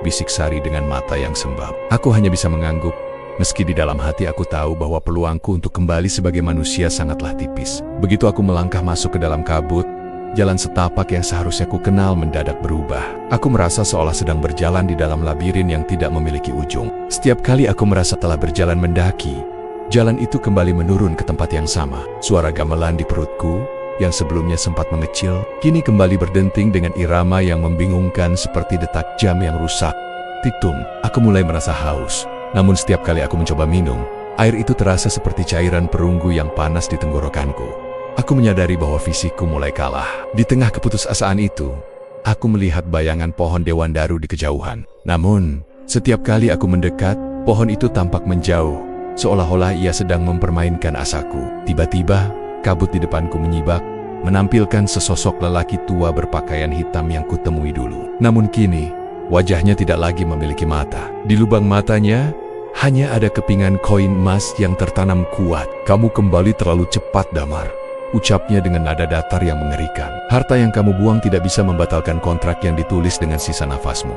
Bisik Sari dengan mata yang sembab. Aku hanya bisa mengangguk, meski di dalam hati aku tahu bahwa peluangku untuk kembali sebagai manusia sangatlah tipis. Begitu aku melangkah masuk ke dalam kabut, jalan setapak yang seharusnya ku kenal mendadak berubah. Aku merasa seolah sedang berjalan di dalam labirin yang tidak memiliki ujung. Setiap kali aku merasa telah berjalan mendaki, jalan itu kembali menurun ke tempat yang sama. Suara gamelan di perutku, yang sebelumnya sempat mengecil, kini kembali berdenting dengan irama yang membingungkan seperti detak jam yang rusak. Tiktum, aku mulai merasa haus. Namun setiap kali aku mencoba minum, air itu terasa seperti cairan perunggu yang panas di tenggorokanku. Aku menyadari bahwa fisikku mulai kalah. Di tengah keputusasaan itu, aku melihat bayangan pohon dewandaru di kejauhan. Namun, setiap kali aku mendekat, pohon itu tampak menjauh, seolah-olah ia sedang mempermainkan asaku. Tiba-tiba, kabut di depanku menyibak, menampilkan sesosok lelaki tua berpakaian hitam yang kutemui dulu. Namun kini, wajahnya tidak lagi memiliki mata. Di lubang matanya, hanya ada kepingan koin emas yang tertanam kuat. Kamu kembali terlalu cepat, Damar, ucapnya dengan nada datar yang mengerikan. Harta yang kamu buang tidak bisa membatalkan kontrak yang ditulis dengan sisa nafasmu.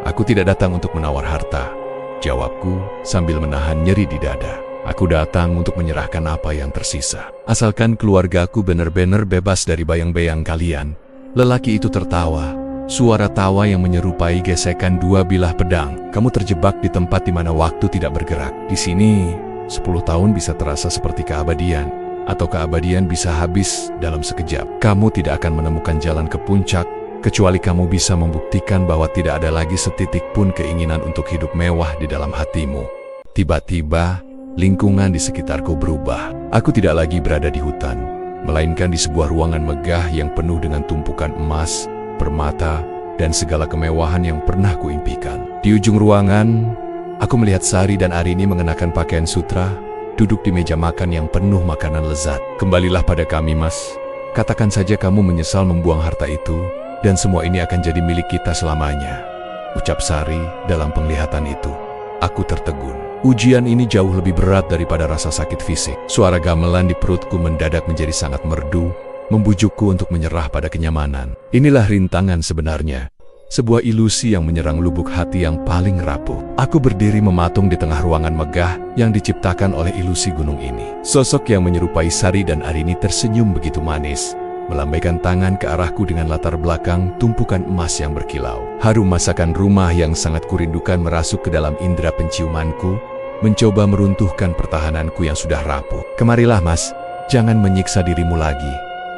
Aku tidak datang untuk menawar harta, jawabku sambil menahan nyeri di dada. Aku datang untuk menyerahkan apa yang tersisa. Asalkan keluargaku benar-benar bebas dari bayang-bayang kalian. Lelaki itu tertawa, suara tawa yang menyerupai gesekan dua bilah pedang. Kamu terjebak di tempat di mana waktu tidak bergerak. Di sini, 10 tahun bisa terasa seperti keabadian, atau keabadian bisa habis dalam sekejap. Kamu tidak akan menemukan jalan ke puncak, kecuali kamu bisa membuktikan bahwa tidak ada lagi setitik pun keinginan untuk hidup mewah di dalam hatimu. Tiba-tiba, lingkungan di sekitarku berubah. Aku tidak lagi berada di hutan, melainkan di sebuah ruangan megah yang penuh dengan tumpukan emas, permata, dan segala kemewahan yang pernah kuimpikan. Di ujung ruangan, aku melihat Sari dan Arini mengenakan pakaian sutra, duduk di meja makan yang penuh makanan lezat. Kembalilah pada kami, Mas. Katakan saja kamu menyesal membuang harta itu, dan semua ini akan jadi milik kita selamanya, ucap Sari dalam penglihatan itu. Aku tertegun. Ujian ini jauh lebih berat daripada rasa sakit fisik. Suara gamelan di perutku mendadak menjadi sangat merdu, membujukku untuk menyerah pada kenyamanan. Inilah rintangan sebenarnya. Sebuah ilusi yang menyerang lubuk hati yang paling rapuh. Aku berdiri mematung di tengah ruangan megah yang diciptakan oleh ilusi gunung ini. Sosok yang menyerupai Sari dan Arini tersenyum begitu manis, melambaikan tangan ke arahku dengan latar belakang tumpukan emas yang berkilau. Harum masakan rumah yang sangat kurindukan merasuk ke dalam indera penciumanku, mencoba meruntuhkan pertahananku yang sudah rapuh. Kemarilah, Mas, jangan menyiksa dirimu lagi,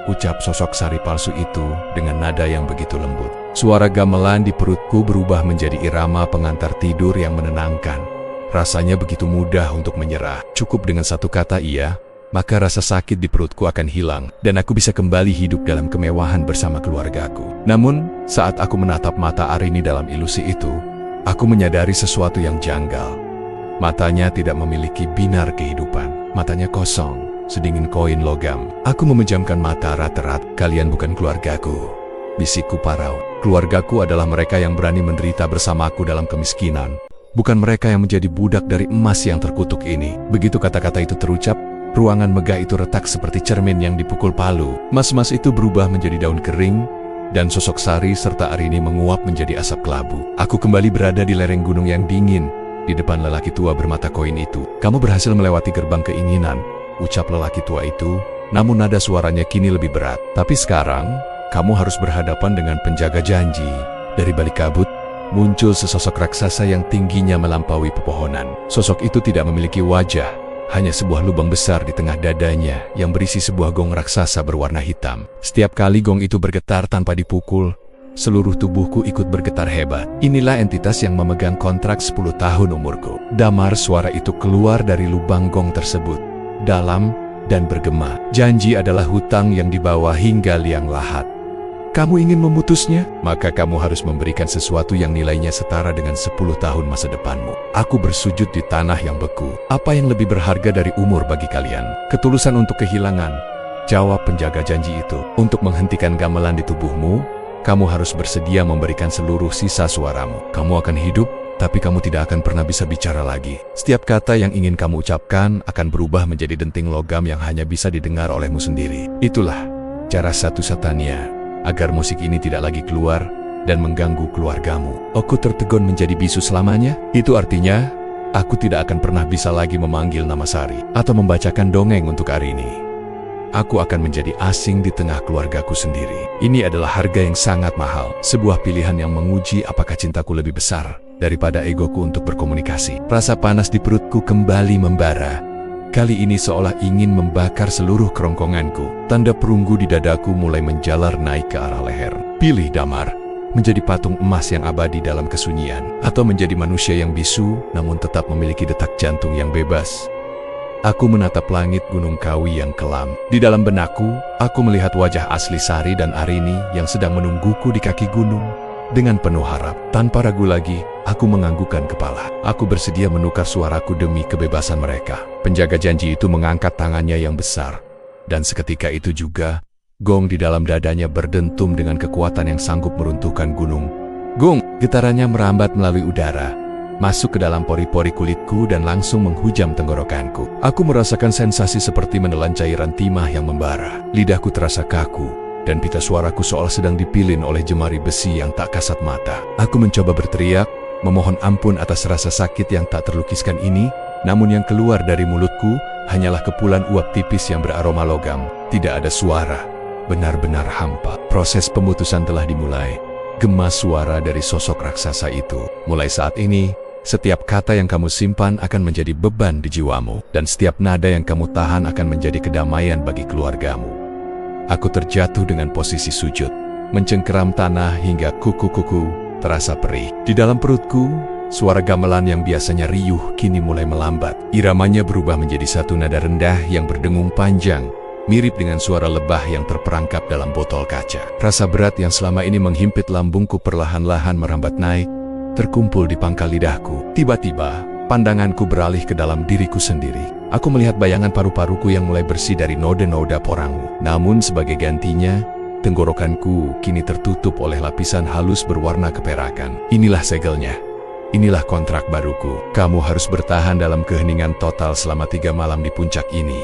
ucap sosok Sari palsu itu dengan nada yang begitu lembut. Suara gamelan di perutku berubah menjadi irama pengantar tidur yang menenangkan. Rasanya begitu mudah untuk menyerah. Cukup dengan satu kata iya, maka rasa sakit di perutku akan hilang, dan aku bisa kembali hidup dalam kemewahan bersama keluargaku. Namun, saat aku menatap mata Arini dalam ilusi itu, aku menyadari sesuatu yang janggal. Matanya tidak memiliki binar kehidupan. Matanya kosong, sedingin koin logam. Aku memejamkan mata rat-rat. Kalian bukan keluargaku, bisikku parau. Keluargaku adalah mereka yang berani menderita bersamaku dalam kemiskinan. Bukan mereka yang menjadi budak dari emas yang terkutuk ini. Begitu kata-kata itu terucap, ruangan megah itu retak seperti cermin yang dipukul palu. Emas-emas itu berubah menjadi daun kering, dan sosok Sari serta Arini menguap menjadi asap kelabu. Aku kembali berada di lereng gunung yang dingin, di depan lelaki tua bermata koin itu. Kamu berhasil melewati gerbang keinginan, ucap lelaki tua itu namun nada suaranya kini lebih berat. Tapi sekarang, kamu harus berhadapan dengan penjaga janji. Dari balik kabut, muncul sesosok raksasa yang tingginya melampaui pepohonan. Sosok itu tidak memiliki wajah, hanya sebuah lubang besar di tengah dadanya yang berisi sebuah gong raksasa berwarna hitam. Setiap kali gong itu bergetar tanpa dipukul, seluruh tubuhku ikut bergetar hebat. Inilah entitas yang memegang kontrak 10 tahun umurku. Damar, suara itu keluar dari lubang gong tersebut, dalam dan bergema. Janji adalah hutang yang dibawa hingga liang lahat. Kamu ingin memutusnya? Maka kamu harus memberikan sesuatu yang nilainya setara dengan 10 tahun masa depanmu. Aku bersujud di tanah yang beku. Apa yang lebih berharga dari umur bagi kalian? Ketulusan untuk kehilangan, jawab penjaga janji itu. Untuk menghentikan gamelan di tubuhmu, kamu harus bersedia memberikan seluruh sisa suaramu. Kamu akan hidup, tapi kamu tidak akan pernah bisa bicara lagi. Setiap kata yang ingin kamu ucapkan akan berubah menjadi denting logam yang hanya bisa didengar olehmu sendiri. Itulah cara satu-satunya agar musik ini tidak lagi keluar dan mengganggu keluargamu. Aku tertegun menjadi bisu selamanya. Itu artinya, aku tidak akan pernah bisa lagi memanggil nama Sari atau membacakan dongeng untuk Arini. Aku akan menjadi asing di tengah keluargaku sendiri. Ini adalah harga yang sangat mahal. Sebuah pilihan yang menguji apakah cintaku lebih besar daripada egoku untuk berkomunikasi. Rasa panas di perutku kembali membara. Kali ini seolah ingin membakar seluruh kerongkonganku. Tanda perunggu di dadaku mulai menjalar naik ke arah leher. Pilih, Damar. Menjadi patung emas yang abadi dalam kesunyian, atau menjadi manusia yang bisu namun tetap memiliki detak jantung yang bebas. Aku menatap langit Gunung Kawi yang kelam. Di dalam benakku, aku melihat wajah asli Sari dan Arini yang sedang menungguku di kaki gunung. Dengan penuh harap, tanpa ragu lagi, aku menganggukkan kepala. Aku bersedia menukar suaraku demi kebebasan mereka. Penjaga janji itu mengangkat tangannya yang besar. Dan seketika itu juga, gong di dalam dadanya berdentum dengan kekuatan yang sanggup meruntuhkan gunung. Gong, getarannya merambat melalui udara, masuk ke dalam pori-pori kulitku dan langsung menghujam tenggorokanku. Aku merasakan sensasi seperti menelan cairan timah yang membara. Lidahku terasa kaku, dan pita suaraku seolah sedang dipilin oleh jemari besi yang tak kasat mata. Aku mencoba berteriak, memohon ampun atas rasa sakit yang tak terlukiskan ini, namun yang keluar dari mulutku hanyalah kepulan uap tipis yang beraroma logam. Tidak ada suara, benar-benar hampa. Proses pemutusan telah dimulai. Gema suara dari sosok raksasa itu. Mulai saat ini, setiap kata yang kamu simpan akan menjadi beban di jiwamu, dan setiap nada yang kamu tahan akan menjadi kedamaian bagi keluargamu. Aku terjatuh dengan posisi sujud, mencengkeram tanah hingga kuku-kuku terasa perih. Di dalam perutku, suara gamelan yang biasanya riuh kini mulai melambat. Iramanya berubah menjadi satu nada rendah yang berdengung panjang, mirip dengan suara lebah yang terperangkap dalam botol kaca. Rasa berat yang selama ini menghimpit lambungku perlahan-lahan merambat naik, terkumpul di pangkal lidahku. Tiba-tiba, pandanganku beralih ke dalam diriku sendiri. Aku melihat bayangan paru-paruku yang mulai bersih dari noda-noda porangmu. Namun sebagai gantinya, tenggorokanku kini tertutup oleh lapisan halus berwarna keperakan. Inilah segelnya. Inilah kontrak baruku. Kamu harus bertahan dalam keheningan total selama 3 malam di puncak ini.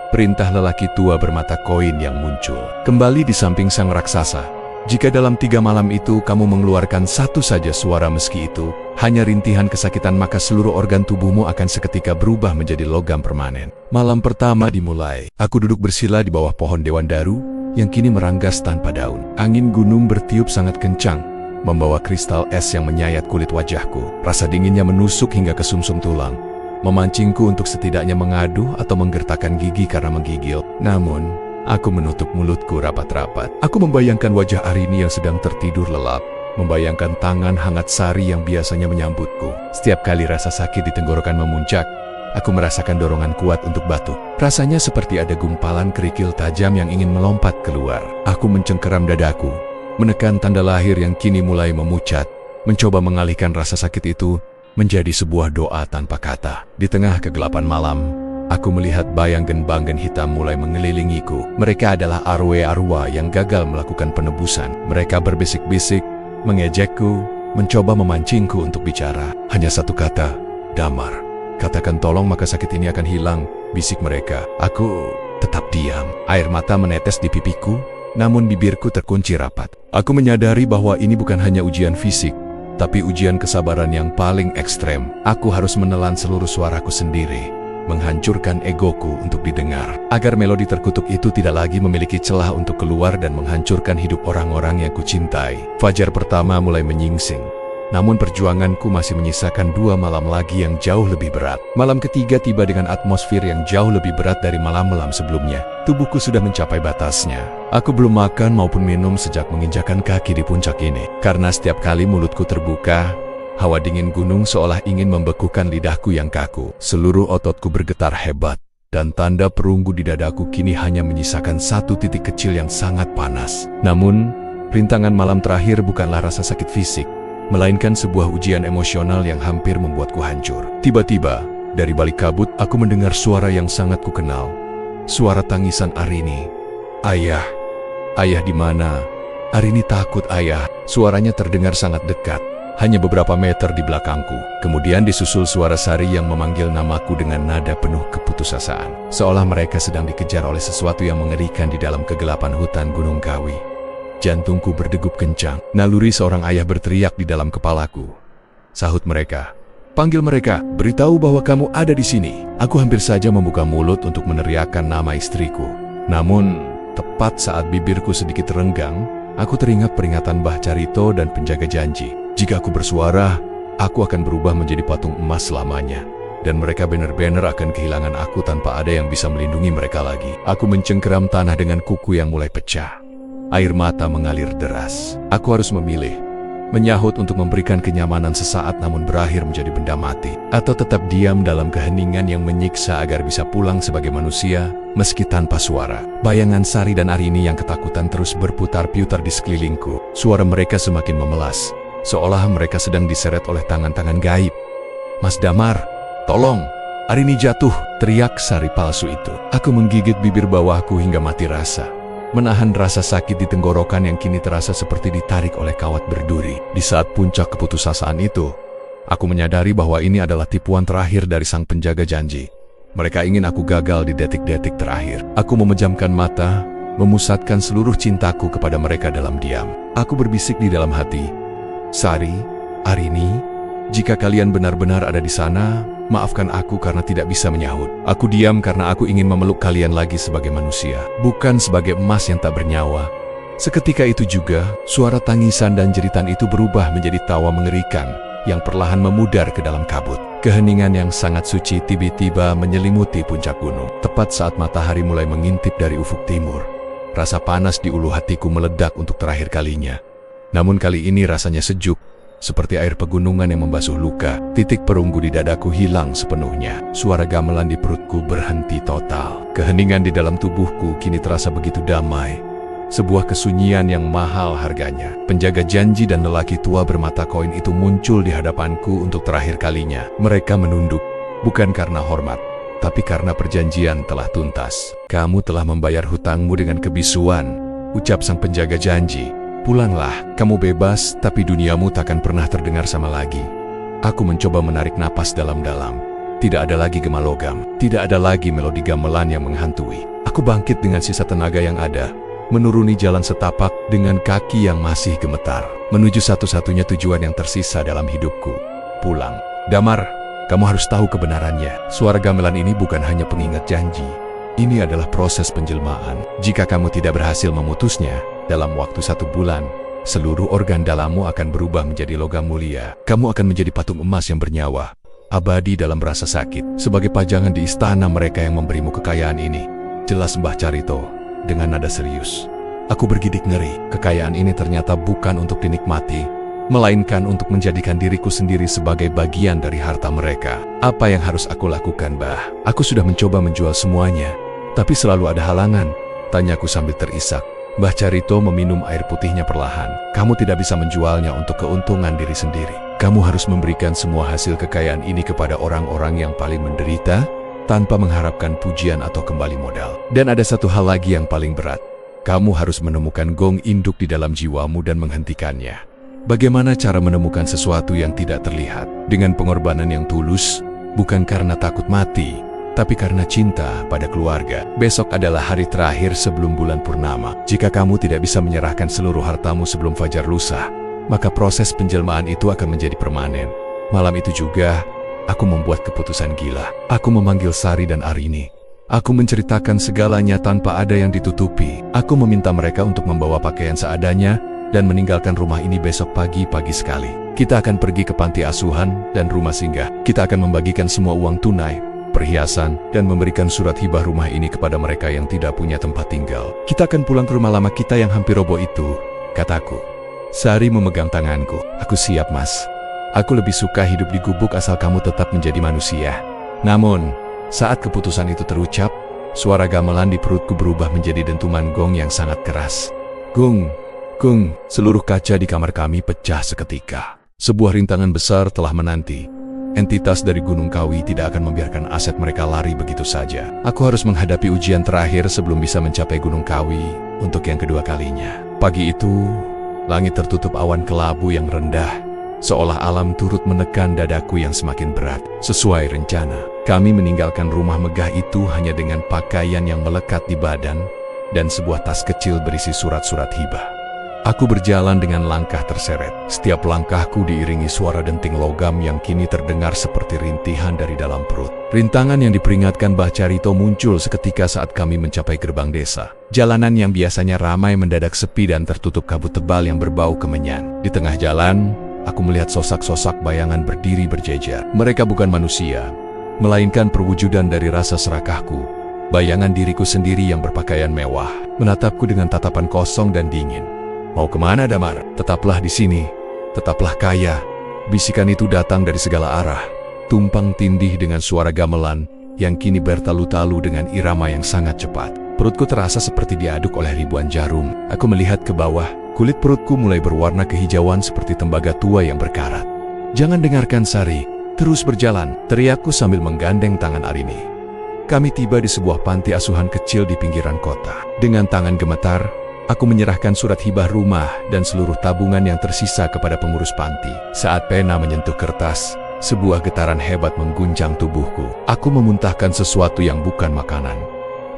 Perintah lelaki tua bermata koin yang muncul. Kembali di samping sang raksasa. Jika dalam 3 malam itu kamu mengeluarkan satu saja suara meski itu hanya rintihan kesakitan, maka seluruh organ tubuhmu akan seketika berubah menjadi logam permanen. Malam pertama dimulai. Aku duduk bersila di bawah pohon dewandaru yang kini meranggas tanpa daun. Angin gunung bertiup sangat kencang, membawa kristal es yang menyayat kulit wajahku. Rasa dinginnya menusuk hingga ke sumsum tulang, memancingku untuk setidaknya mengadu atau menggertakkan gigi karena menggigil. Namun, aku menutup mulutku rapat-rapat. Aku membayangkan wajah Arini yang sedang tertidur lelap, membayangkan tangan hangat Sari yang biasanya menyambutku. Setiap kali rasa sakit di tenggorokan memuncak, aku merasakan dorongan kuat untuk batuk. Rasanya seperti ada gumpalan kerikil tajam yang ingin melompat keluar. Aku mencengkeram dadaku, menekan tanda lahir yang kini mulai memucat, mencoba mengalihkan rasa sakit itu menjadi sebuah doa tanpa kata. Di tengah kegelapan malam, aku melihat bayang genbangan hitam mulai mengelilingiku. Mereka adalah arwah-arwah yang gagal melakukan penebusan. Mereka berbisik-bisik, mengejekku, mencoba memancingku untuk bicara. Hanya satu kata, Damar. Katakan tolong maka sakit ini akan hilang, bisik mereka. Aku tetap diam. Air mata menetes di pipiku, namun bibirku terkunci rapat. Aku menyadari bahwa ini bukan hanya ujian fisik, tapi ujian kesabaran yang paling ekstrem. Aku harus menelan seluruh suaraku sendiri, menghancurkan egoku untuk didengar. Agar melodi terkutuk itu tidak lagi memiliki celah untuk keluar dan menghancurkan hidup orang-orang yang kucintai. Fajar pertama mulai menyingsing. Namun perjuanganku masih menyisakan 2 malam lagi yang jauh lebih berat. Malam ketiga tiba dengan atmosfer yang jauh lebih berat dari malam-malam sebelumnya. Tubuhku sudah mencapai batasnya. Aku belum makan maupun minum sejak menginjakan kaki di puncak ini. Karena setiap kali mulutku terbuka, hawa dingin gunung seolah ingin membekukan lidahku yang kaku. Seluruh ototku bergetar hebat, dan tanda perunggu di dadaku kini hanya menyisakan 1 titik kecil yang sangat panas. Namun, rintangan malam terakhir bukanlah rasa sakit fisik, melainkan sebuah ujian emosional yang hampir membuatku hancur. Tiba-tiba, dari balik kabut, aku mendengar suara yang sangat kukenal. Suara tangisan Arini. "Ayah, ayah di mana?" Arini takut, "Ayah." Suaranya terdengar sangat dekat, hanya beberapa meter di belakangku. Kemudian disusul suara Sari yang memanggil namaku dengan nada penuh keputusasaan. Seolah mereka sedang dikejar oleh sesuatu yang mengerikan di dalam kegelapan hutan Gunung Kawi. Jantungku berdegup kencang. Naluri seorang ayah berteriak di dalam kepalaku. Sahut mereka. "Panggil mereka, beritahu bahwa kamu ada di sini." Aku hampir saja membuka mulut untuk meneriakkan nama istriku. Namun, tepat saat bibirku sedikit renggang, aku teringat peringatan Mbah Carito dan penjaga janji. Jika aku bersuara, aku akan berubah menjadi patung emas selamanya. Dan mereka benar-benar akan kehilangan aku tanpa ada yang bisa melindungi mereka lagi. Aku mencengkeram tanah dengan kuku yang mulai pecah. Air mata mengalir deras. Aku harus memilih, menyahut untuk memberikan kenyamanan sesaat namun berakhir menjadi benda mati, atau tetap diam dalam keheningan yang menyiksa agar bisa pulang sebagai manusia, meski tanpa suara. Bayangan Sari dan Arini yang ketakutan terus berputar-putar di sekelilingku. Suara mereka semakin memelas, seolah mereka sedang diseret oleh tangan-tangan gaib. "Mas Damar, tolong! Arini jatuh!" teriak Sari palsu itu. Aku menggigit bibir bawahku hingga mati rasa, menahan rasa sakit di tenggorokan yang kini terasa seperti ditarik oleh kawat berduri. Di saat puncak keputusasaan itu, aku menyadari bahwa ini adalah tipuan terakhir dari sang penjaga janji. Mereka ingin aku gagal di detik-detik terakhir. Aku memejamkan mata, memusatkan seluruh cintaku kepada mereka dalam diam. Aku berbisik di dalam hati, "Sari, Arini, jika kalian benar-benar ada di sana, maafkan aku karena tidak bisa menyahut. Aku diam karena aku ingin memeluk kalian lagi sebagai manusia, bukan sebagai emas yang tak bernyawa." Seketika itu juga, suara tangisan dan jeritan itu berubah menjadi tawa mengerikan yang perlahan memudar ke dalam kabut. Keheningan yang sangat suci tiba-tiba menyelimuti puncak gunung. Tepat saat matahari mulai mengintip dari ufuk timur, rasa panas di ulu hatiku meledak untuk terakhir kalinya. Namun kali ini rasanya sejuk, seperti air pegunungan yang membasuh luka. Titik perunggu di dadaku hilang sepenuhnya. Suara gamelan di perutku berhenti total. Keheningan di dalam tubuhku kini terasa begitu damai. Sebuah kesunyian yang mahal harganya. Penjaga janji dan lelaki tua bermata koin itu muncul di hadapanku untuk terakhir kalinya. Mereka menunduk, bukan karena hormat, tapi karena perjanjian telah tuntas. "Kamu telah membayar hutangmu dengan kebisuan," ucap sang penjaga janji. "Pulanglah, kamu bebas, tapi duniamu takkan pernah terdengar sama lagi." Aku mencoba menarik napas dalam-dalam. Tidak ada lagi gema logam, tidak ada lagi melodi gamelan yang menghantui. Aku bangkit dengan sisa tenaga yang ada, menuruni jalan setapak dengan kaki yang masih gemetar, menuju satu-satunya tujuan yang tersisa dalam hidupku, pulang. "Damar, kamu harus tahu kebenarannya. Suara gamelan ini bukan hanya pengingat janji. Ini adalah proses penjelmaan. Jika kamu tidak berhasil memutusnya, dalam waktu 1 bulan, seluruh organ dalammu akan berubah menjadi logam mulia. Kamu akan menjadi patung emas yang bernyawa, abadi dalam rasa sakit. Sebagai pajangan di istana mereka yang memberimu kekayaan ini," jelas Mbah Carito dengan nada serius. Aku bergidik ngeri. Kekayaan ini ternyata bukan untuk dinikmati, melainkan untuk menjadikan diriku sendiri sebagai bagian dari harta mereka. Apa yang harus aku lakukan, Mbah? Aku sudah mencoba menjual semuanya, tapi selalu ada halangan, tanyaku sambil terisak. Mbah Carito meminum air putihnya perlahan. "Kamu tidak bisa menjualnya untuk keuntungan diri sendiri. Kamu harus memberikan semua hasil kekayaan ini kepada orang-orang yang paling menderita, tanpa mengharapkan pujian atau kembali modal. Dan ada satu hal lagi yang paling berat. Kamu harus menemukan gong induk di dalam jiwamu dan menghentikannya." Bagaimana cara menemukan sesuatu yang tidak terlihat? Dengan pengorbanan yang tulus, bukan karena takut mati, tapi karena cinta pada keluarga. Besok adalah hari terakhir sebelum bulan purnama. Jika kamu tidak bisa menyerahkan seluruh hartamu sebelum fajar lusa, maka proses penjelmaan itu akan menjadi permanen. Malam itu juga, Aku membuat keputusan gila. Aku memanggil Sari dan Arini. Aku menceritakan segalanya tanpa ada yang ditutupi. Aku meminta mereka untuk membawa pakaian seadanya dan meninggalkan rumah ini besok pagi sekali. Kita akan pergi ke panti asuhan dan rumah singgah. Kita akan membagikan semua uang tunai, perhiasan, dan memberikan surat hibah rumah ini kepada mereka yang tidak punya tempat tinggal. Kita akan pulang ke rumah lama kita yang hampir roboh itu, kataku. Sari memegang tanganku. Aku siap, Mas. Aku lebih suka hidup di gubuk asal kamu tetap menjadi manusia. Namun, saat keputusan itu terucap, suara gamelan di perutku berubah menjadi dentuman gong yang sangat keras. Gung, gung, seluruh kaca di kamar kami pecah seketika. Sebuah rintangan besar telah menanti. Entitas dari Gunung Kawi tidak akan membiarkan aset mereka lari begitu saja. Aku harus menghadapi ujian terakhir sebelum bisa mencapai Gunung Kawi untuk yang kedua kalinya. Pagi itu, langit tertutup awan kelabu yang rendah, seolah alam turut menekan dadaku yang semakin berat. Sesuai rencana, kami meninggalkan rumah megah itu hanya dengan pakaian yang melekat di badan dan sebuah tas kecil berisi surat-surat hibah. Aku berjalan dengan langkah terseret. Setiap langkahku diiringi suara denting logam yang kini terdengar seperti rintihan dari dalam perut. Rintangan yang diperingatkan Mbah Carito muncul seketika saat kami mencapai gerbang desa. Jalanan yang biasanya ramai mendadak sepi dan tertutup kabut tebal yang berbau kemenyan. Di tengah jalan, aku melihat sosok-sosok bayangan berdiri berjejer. Mereka bukan manusia, melainkan perwujudan dari rasa serakahku. Bayangan diriku sendiri yang berpakaian mewah, menatapku dengan tatapan kosong dan dingin. Mau kemana, Damar? Tetaplah di sini, tetaplah kaya. Bisikan itu datang dari segala arah, tumpang tindih dengan suara gamelan yang kini bertalu-talu dengan irama yang sangat cepat. Perutku terasa seperti diaduk oleh ribuan jarum. Aku melihat ke bawah, kulit perutku mulai berwarna kehijauan seperti tembaga tua yang berkarat. Jangan dengarkan Sari, terus berjalan, teriakku sambil menggandeng tangan Arini. Kami tiba di sebuah panti asuhan kecil di pinggiran kota. Dengan tangan gemetar, aku menyerahkan surat hibah rumah dan seluruh tabungan yang tersisa kepada pengurus panti. Saat pena menyentuh kertas, sebuah getaran hebat mengguncang tubuhku. Aku memuntahkan sesuatu yang bukan makanan,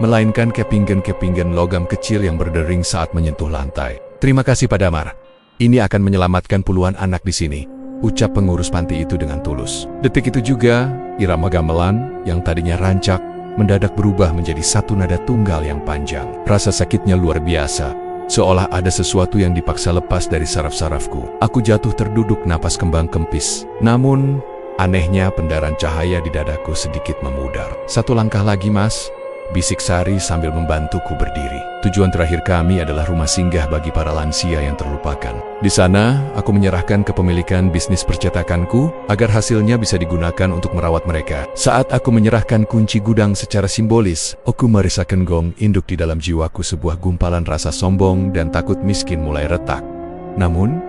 melainkan kepinggan-kepinggan logam kecil yang berdering saat menyentuh lantai. Terima kasih Pak Damar. Ini akan menyelamatkan puluhan anak di sini, ucap pengurus panti itu dengan tulus. Detik itu juga, irama gamelan yang tadinya rancak mendadak berubah menjadi satu nada tunggal yang panjang. Rasa sakitnya luar biasa, seolah ada sesuatu yang dipaksa lepas dari saraf-sarafku. Aku jatuh terduduk, napas kembang kempis. Namun, anehnya pendaran cahaya di dadaku sedikit memudar. Satu langkah lagi, Mas, bisik Sari sambil membantuku berdiri. Tujuan terakhir kami adalah rumah singgah bagi para lansia yang terlupakan. Di sana, aku menyerahkan kepemilikan bisnis percetakanku agar hasilnya bisa digunakan untuk merawat mereka. Saat aku menyerahkan kunci gudang secara simbolis, aku merasakan gong induk di dalam jiwaku. Sebuah gumpalan rasa sombong dan takut miskin mulai retak. Namun,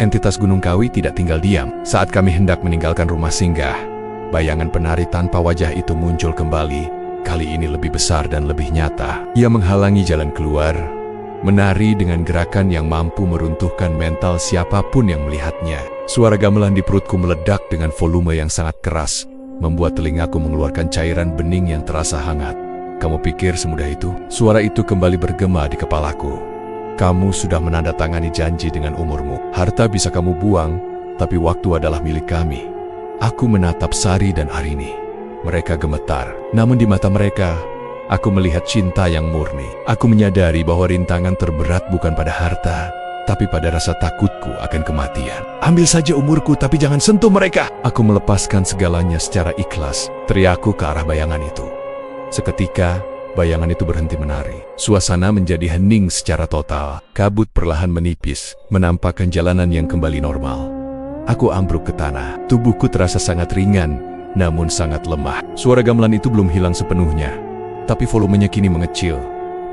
entitas Gunung Kawi tidak tinggal diam. Saat kami hendak meninggalkan rumah singgah, bayangan penari tanpa wajah itu muncul kembali. Kali ini lebih besar dan lebih nyata. Ia menghalangi jalan keluar, menari dengan gerakan yang mampu meruntuhkan mental siapapun yang melihatnya. Suara gamelan di perutku meledak dengan volume yang sangat keras, membuat telingaku mengeluarkan cairan bening yang terasa hangat. Kamu pikir semudah itu? Suara itu kembali bergema di kepalaku. Kamu sudah menandatangani janji dengan umurmu. Harta bisa kamu buang, tapi waktu adalah milik kami. Aku menatap Sari dan Arini. Mereka gemetar, namun di mata mereka, aku melihat cinta yang murni. Aku menyadari bahwa rintangan terberat bukan pada harta, tapi pada rasa takutku akan kematian. Ambil saja umurku, tapi jangan sentuh mereka. Aku melepaskan segalanya secara ikhlas, teriakku ke arah bayangan itu. Seketika, bayangan itu berhenti menari. Suasana menjadi hening secara total. Kabut perlahan menipis, menampakkan jalanan yang kembali normal. Aku ambruk ke tanah. Tubuhku terasa sangat ringan, namun sangat lemah. Suara gamelan itu belum hilang sepenuhnya, tapi volumenya kini mengecil,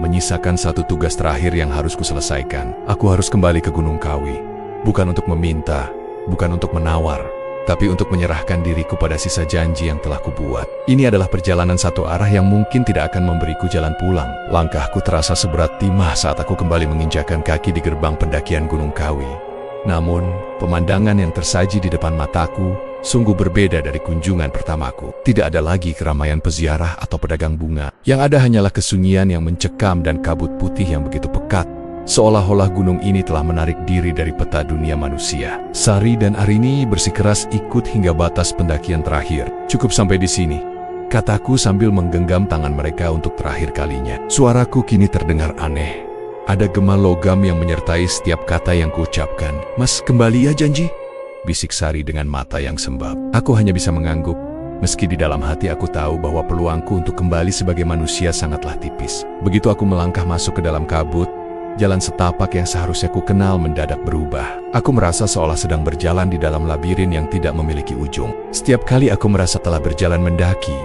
menyisakan satu tugas terakhir yang harus kuselesaikan. Aku harus kembali ke Gunung Kawi, bukan untuk meminta, bukan untuk menawar, tapi untuk menyerahkan diriku pada sisa janji yang telah kubuat. Ini adalah perjalanan satu arah yang mungkin tidak akan memberiku jalan pulang. Langkahku terasa seberat timah saat aku kembali menginjakan kaki di gerbang pendakian Gunung Kawi. Namun, pemandangan yang tersaji di depan mataku sungguh berbeda dari kunjungan pertamaku. Tidak ada lagi keramaian peziarah atau pedagang bunga. Yang ada hanyalah kesunyian yang mencekam dan kabut putih yang begitu pekat, seolah-olah gunung ini telah menarik diri dari peta dunia manusia. Sari dan Arini bersikeras ikut hingga batas pendakian terakhir. Cukup sampai di sini, kataku sambil menggenggam tangan mereka untuk terakhir kalinya. Suaraku kini terdengar aneh. Ada gema logam yang menyertai setiap kata yang kuucapkan. Mas, kembali ya janji? Bisik Sari dengan mata yang sembab. Aku hanya bisa mengangguk, meski di dalam hati aku tahu bahwa peluangku untuk kembali sebagai manusia sangatlah tipis. Begitu aku melangkah masuk ke dalam kabut, jalan setapak yang seharusnya ku kenal mendadak berubah. Aku merasa seolah sedang berjalan di dalam labirin yang tidak memiliki ujung. Setiap kali aku merasa telah berjalan mendaki,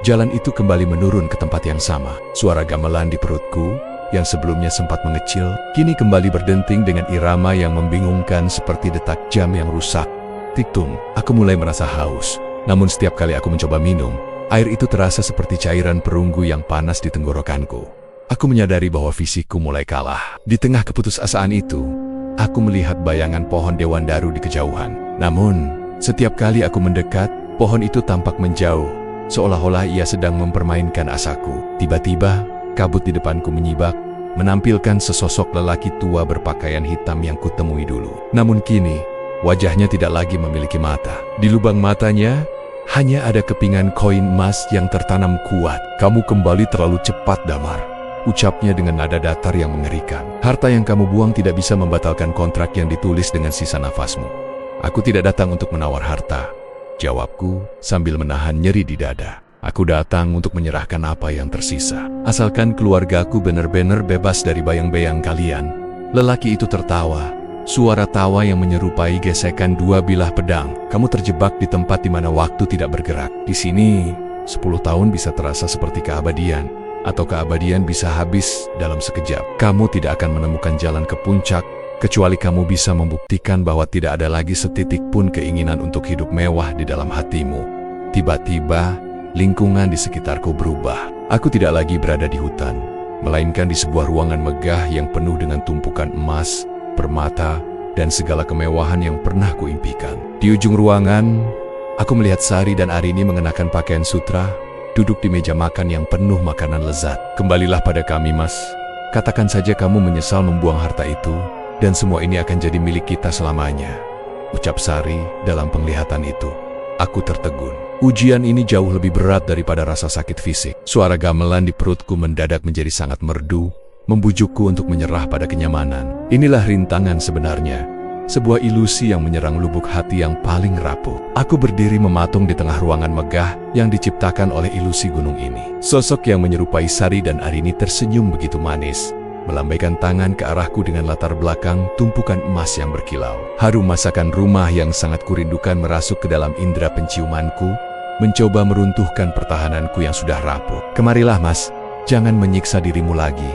jalan itu kembali menurun ke tempat yang sama. Suara gamelan di perutku yang sebelumnya sempat mengecil, kini kembali berdenting dengan irama yang membingungkan seperti detak jam yang rusak. Tiktung, aku mulai merasa haus. Namun setiap kali aku mencoba minum, air itu terasa seperti cairan perunggu yang panas di tenggorokanku. Aku menyadari bahwa fisikku mulai kalah. Di tengah keputusasaan itu, aku melihat bayangan pohon dewandaru di kejauhan. Namun, setiap kali aku mendekat, pohon itu tampak menjauh, seolah-olah ia sedang mempermainkan asaku. Tiba-tiba, kabut di depanku menyibak, menampilkan sesosok lelaki tua berpakaian hitam yang kutemui dulu. Namun kini, wajahnya tidak lagi memiliki mata. Di lubang matanya, hanya ada kepingan koin emas yang tertanam kuat. Kamu kembali terlalu cepat, Damar, ucapnya dengan nada datar yang mengerikan. Harta yang kamu buang tidak bisa membatalkan kontrak yang ditulis dengan sisa nafasmu. Aku tidak datang untuk menawar harta, jawabku sambil menahan nyeri di dada. Aku datang untuk menyerahkan apa yang tersisa. Asalkan keluargaku benar-benar bebas dari bayang-bayang kalian. Lelaki itu tertawa, suara tawa yang menyerupai gesekan dua bilah pedang. Kamu terjebak di tempat di mana waktu tidak bergerak. Di sini, 10 tahun bisa terasa seperti keabadian, atau keabadian bisa habis dalam sekejap. Kamu tidak akan menemukan jalan ke puncak, kecuali kamu bisa membuktikan bahwa tidak ada lagi setitik pun keinginan untuk hidup mewah di dalam hatimu. Tiba-tiba, lingkungan di sekitarku berubah. Aku tidak lagi berada di hutan, melainkan di sebuah ruangan megah yang penuh dengan tumpukan emas, permata, dan segala kemewahan yang pernah kuimpikan. Di ujung ruangan, aku melihat Sari dan Arini mengenakan pakaian sutra, duduk di meja makan yang penuh makanan lezat. Kembalilah pada kami, Mas. Katakan saja kamu menyesal membuang harta itu, dan semua ini akan jadi milik kita selamanya, ucap Sari dalam penglihatan itu. Aku tertegun. Ujian ini jauh lebih berat daripada rasa sakit fisik. Suara gamelan di perutku mendadak menjadi sangat merdu, membujukku untuk menyerah pada kenyamanan. Inilah rintangan sebenarnya, sebuah ilusi yang menyerang lubuk hati yang paling rapuh. Aku berdiri mematung di tengah ruangan megah yang diciptakan oleh ilusi gunung ini. Sosok yang menyerupai Sari dan Arini tersenyum begitu manis, melambaikan tangan ke arahku dengan latar belakang tumpukan emas yang berkilau. Harum masakan rumah yang sangat kurindukan merasuk ke dalam indera penciumanku, mencoba meruntuhkan pertahananku yang sudah rapuh. Kemarilah, Mas, jangan menyiksa dirimu lagi,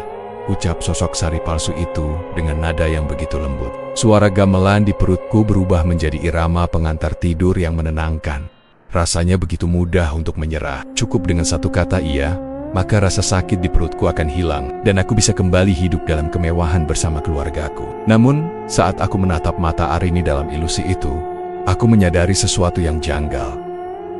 ucap sosok Sari palsu itu dengan nada yang begitu lembut. Suara gamelan di perutku berubah menjadi irama pengantar tidur yang menenangkan. Rasanya begitu mudah untuk menyerah. Cukup dengan satu kata iya, maka rasa sakit di perutku akan hilang, dan aku bisa kembali hidup dalam kemewahan bersama keluargaku. Namun, saat aku menatap mata Arini dalam ilusi itu, aku menyadari sesuatu yang janggal.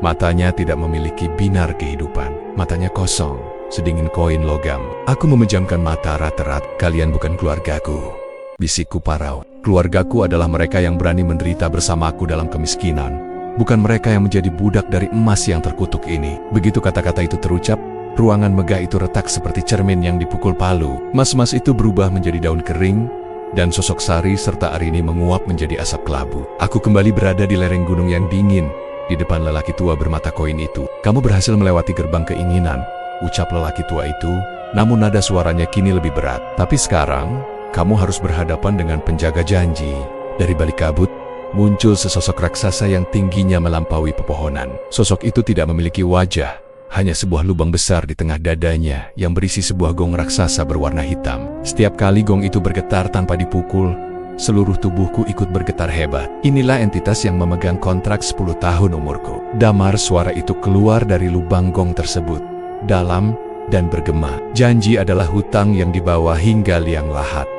Matanya tidak memiliki binar kehidupan, matanya kosong, sedingin koin logam. Aku memejamkan mata rat-rat. Kalian bukan keluargaku, bisikku parau. Keluargaku adalah mereka yang berani menderita bersamaku dalam kemiskinan, bukan mereka yang menjadi budak dari emas yang terkutuk ini. Begitu kata-kata itu terucap, ruangan megah itu retak seperti cermin yang dipukul palu. Emas-emas itu berubah menjadi daun kering, dan sosok Sari serta Arini menguap menjadi asap kelabu. Aku kembali berada di lereng gunung yang dingin, di depan lelaki tua bermata koin itu. Kamu berhasil melewati gerbang keinginan, ucap lelaki tua itu, namun nada suaranya kini lebih berat. Tapi sekarang, kamu harus berhadapan dengan penjaga janji. Dari balik kabut, muncul sesosok raksasa yang tingginya melampaui pepohonan. Sosok itu tidak memiliki wajah, hanya sebuah lubang besar di tengah dadanya yang berisi sebuah gong raksasa berwarna hitam. Setiap kali gong itu bergetar tanpa dipukul, seluruh tubuhku ikut bergetar hebat. Inilah entitas yang memegang kontrak 10 tahun umurku. Damar, suara itu keluar dari lubang gong tersebut, dalam dan bergema. Janji adalah hutang yang dibawa hingga liang lahat.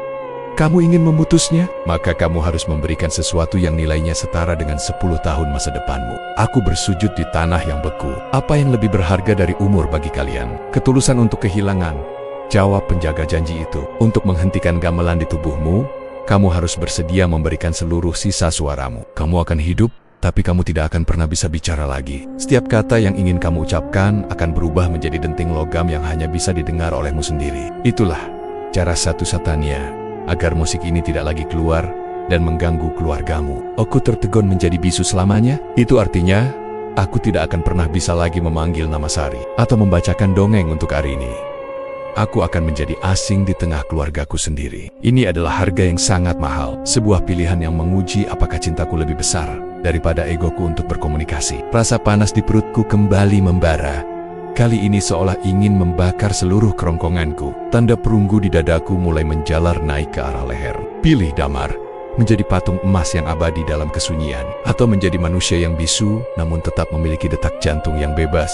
Kamu ingin memutusnya? Maka kamu harus memberikan sesuatu yang nilainya setara dengan 10 tahun masa depanmu. Aku bersujud di tanah yang beku. Apa yang lebih berharga dari umur bagi kalian? Ketulusan untuk kehilangan, Jawab penjaga janji itu. Untuk menghentikan gamelan di tubuhmu, kamu harus bersedia memberikan seluruh sisa suaramu. Kamu akan hidup, tapi kamu tidak akan pernah bisa bicara lagi. Setiap kata yang ingin kamu ucapkan akan berubah menjadi denting logam yang hanya bisa didengar olehmu sendiri. Itulah cara satu-satunya agar musik ini tidak lagi keluar dan mengganggu keluargamu. Aku tertegun menjadi bisu selamanya. Itu artinya, aku tidak akan pernah bisa lagi memanggil nama Sari atau membacakan dongeng untuk Arini. Aku akan menjadi asing di tengah keluargaku sendiri. Ini adalah harga yang sangat mahal. Sebuah pilihan yang menguji apakah cintaku lebih besar daripada egoku untuk berkomunikasi. Rasa panas di perutku kembali membara. Kali ini seolah ingin membakar seluruh kerongkonganku. Tanda perunggu di dadaku mulai menjalar naik ke arah leher. Pilih, Damar. Menjadi patung emas yang abadi dalam kesunyian. Atau menjadi manusia yang bisu, namun tetap memiliki detak jantung yang bebas.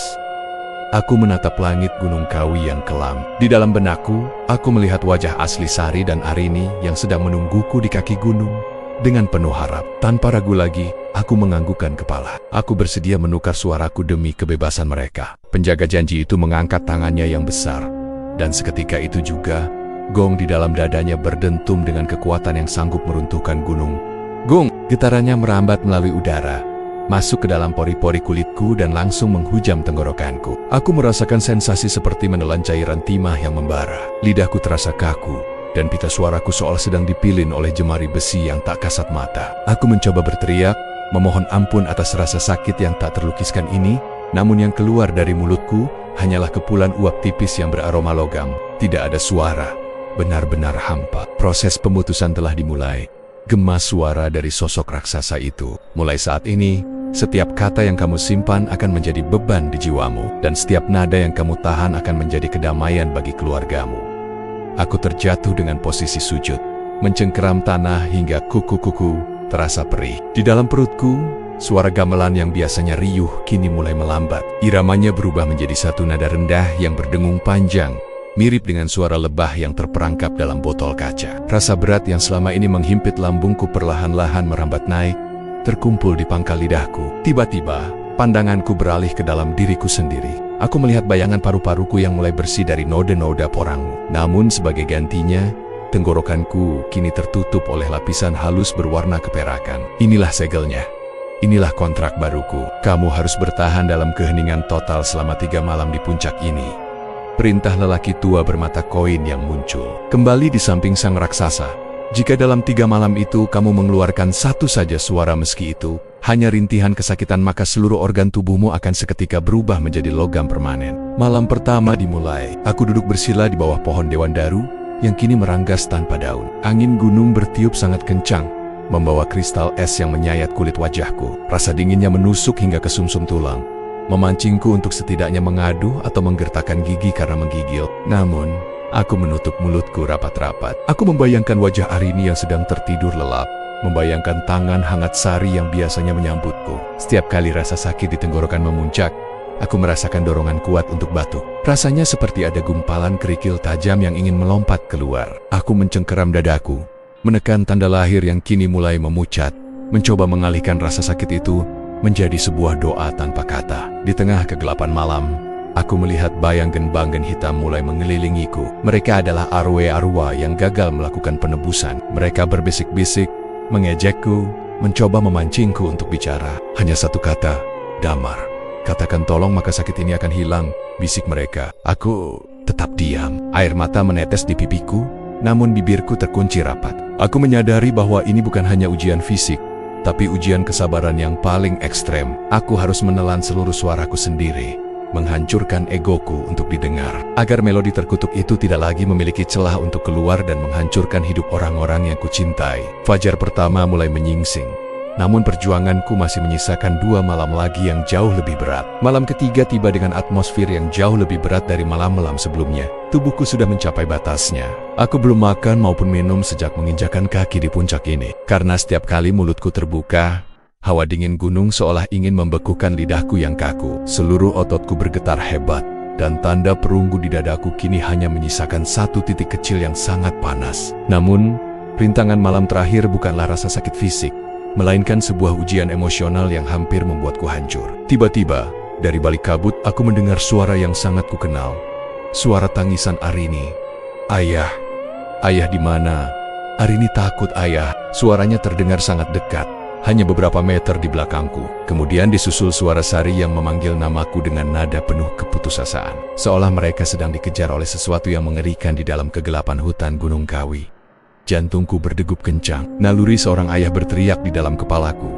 Aku menatap langit Gunung Kawi yang kelam. Di dalam benakku, aku melihat wajah asli Sari dan Arini yang sedang menungguku di kaki gunung. Dengan penuh harap, tanpa ragu lagi, aku menganggukkan kepala. Aku bersedia menukar suaraku demi kebebasan mereka. Penjaga janji itu mengangkat tangannya yang besar. Dan seketika itu juga, gong di dalam dadanya berdentum dengan kekuatan yang sanggup meruntuhkan gunung. Gong, getarannya merambat melalui udara, masuk ke dalam pori-pori kulitku dan langsung menghujam tenggorokanku. Aku merasakan sensasi seperti menelan cairan timah yang membara. Lidahku terasa kaku, dan pita suaraku seolah sedang dipilin oleh jemari besi yang tak kasat mata. Aku mencoba berteriak, memohon ampun atas rasa sakit yang tak terlukiskan ini, namun yang keluar dari mulutku hanyalah kepulan uap tipis yang beraroma logam. Tidak ada suara, benar-benar hampa. Proses pemutusan telah dimulai. Gemas suara dari sosok raksasa itu. Mulai saat ini, setiap kata yang kamu simpan akan menjadi beban di jiwamu, dan setiap nada yang kamu tahan akan menjadi kedamaian bagi keluargamu. Aku terjatuh dengan posisi sujud, mencengkeram tanah hingga kuku-kuku terasa perih. Di dalam perutku, suara gamelan yang biasanya riuh kini mulai melambat. Iramanya berubah menjadi satu nada rendah yang berdengung panjang, mirip dengan suara lebah yang terperangkap dalam botol kaca. Rasa berat yang selama ini menghimpit lambungku perlahan-lahan merambat naik, terkumpul di pangkal lidahku. Tiba-tiba, pandanganku beralih ke dalam diriku sendiri. Aku melihat bayangan paru-paruku yang mulai bersih dari noda-noda porangmu. Namun sebagai gantinya, tenggorokanku kini tertutup oleh lapisan halus berwarna keperakan. Inilah segelnya. Inilah kontrak baruku. Kamu harus bertahan dalam keheningan total selama 3 malam di puncak ini. Perintah lelaki tua bermata koin yang muncul. Kembali di samping sang raksasa. Jika dalam 3 malam itu kamu mengeluarkan satu saja suara meski itu hanya rintihan kesakitan, maka seluruh organ tubuhmu akan seketika berubah menjadi logam permanen. Malam pertama dimulai. Aku duduk bersila di bawah pohon dewandaru yang kini meranggas tanpa daun. Angin gunung bertiup sangat kencang, membawa kristal es yang menyayat kulit wajahku. Rasa dinginnya menusuk hingga ke sumsum tulang, memancingku untuk setidaknya mengadu atau menggertakkan gigi karena menggigil. Namun, aku menutup mulutku rapat-rapat. Aku membayangkan wajah Arini yang sedang tertidur lelap, membayangkan tangan hangat Sari yang biasanya menyambutku. Setiap kali rasa sakit di tenggorokan memuncak, aku merasakan dorongan kuat untuk batuk. Rasanya seperti ada gumpalan kerikil tajam yang ingin melompat keluar. Aku mencengkeram dadaku, menekan tanda lahir yang kini mulai memucat, mencoba mengalihkan rasa sakit itu menjadi sebuah doa tanpa kata. Di tengah kegelapan malam, aku melihat bayang genbangen hitam mulai mengelilingiku. Mereka adalah arwah yang gagal melakukan penebusan. Mereka berbisik-bisik, mengejekku, mencoba memancingku untuk bicara. Hanya satu kata, Damar. Katakan tolong maka sakit ini akan hilang, bisik mereka. Aku tetap diam. Air mata menetes di pipiku, namun bibirku terkunci rapat. Aku menyadari bahwa ini bukan hanya ujian fisik, tapi ujian kesabaran yang paling ekstrem. Aku harus menelan seluruh suaraku sendiri, menghancurkan egoku untuk didengar, agar melodi terkutuk itu tidak lagi memiliki celah untuk keluar dan menghancurkan hidup orang-orang yang kucintai. Fajar pertama mulai menyingsing, namun perjuanganku masih menyisakan 2 malam lagi yang jauh lebih berat. Malam ketiga tiba dengan atmosfer yang jauh lebih berat dari malam-malam sebelumnya. Tubuhku sudah mencapai batasnya. Aku belum makan maupun minum sejak menginjakan kaki di puncak ini. Karena setiap kali mulutku terbuka, hawa dingin gunung seolah ingin membekukan lidahku yang kaku. Seluruh ototku bergetar hebat, dan tanda perunggu di dadaku kini hanya menyisakan satu titik kecil yang sangat panas. Namun, rintangan malam terakhir bukanlah rasa sakit fisik, melainkan sebuah ujian emosional yang hampir membuatku hancur. Tiba-tiba, dari balik kabut aku mendengar suara yang sangat kukenal. Suara tangisan Arini. Ayah. Ayah di mana? Arini takut ayah. Suaranya terdengar sangat dekat. Hanya beberapa meter di belakangku. Kemudian disusul suara Sari yang memanggil namaku dengan nada penuh keputusasaan. Seolah mereka sedang dikejar oleh sesuatu yang mengerikan di dalam kegelapan hutan Gunung Kawi. Jantungku berdegup kencang. Naluri seorang ayah berteriak di dalam kepalaku.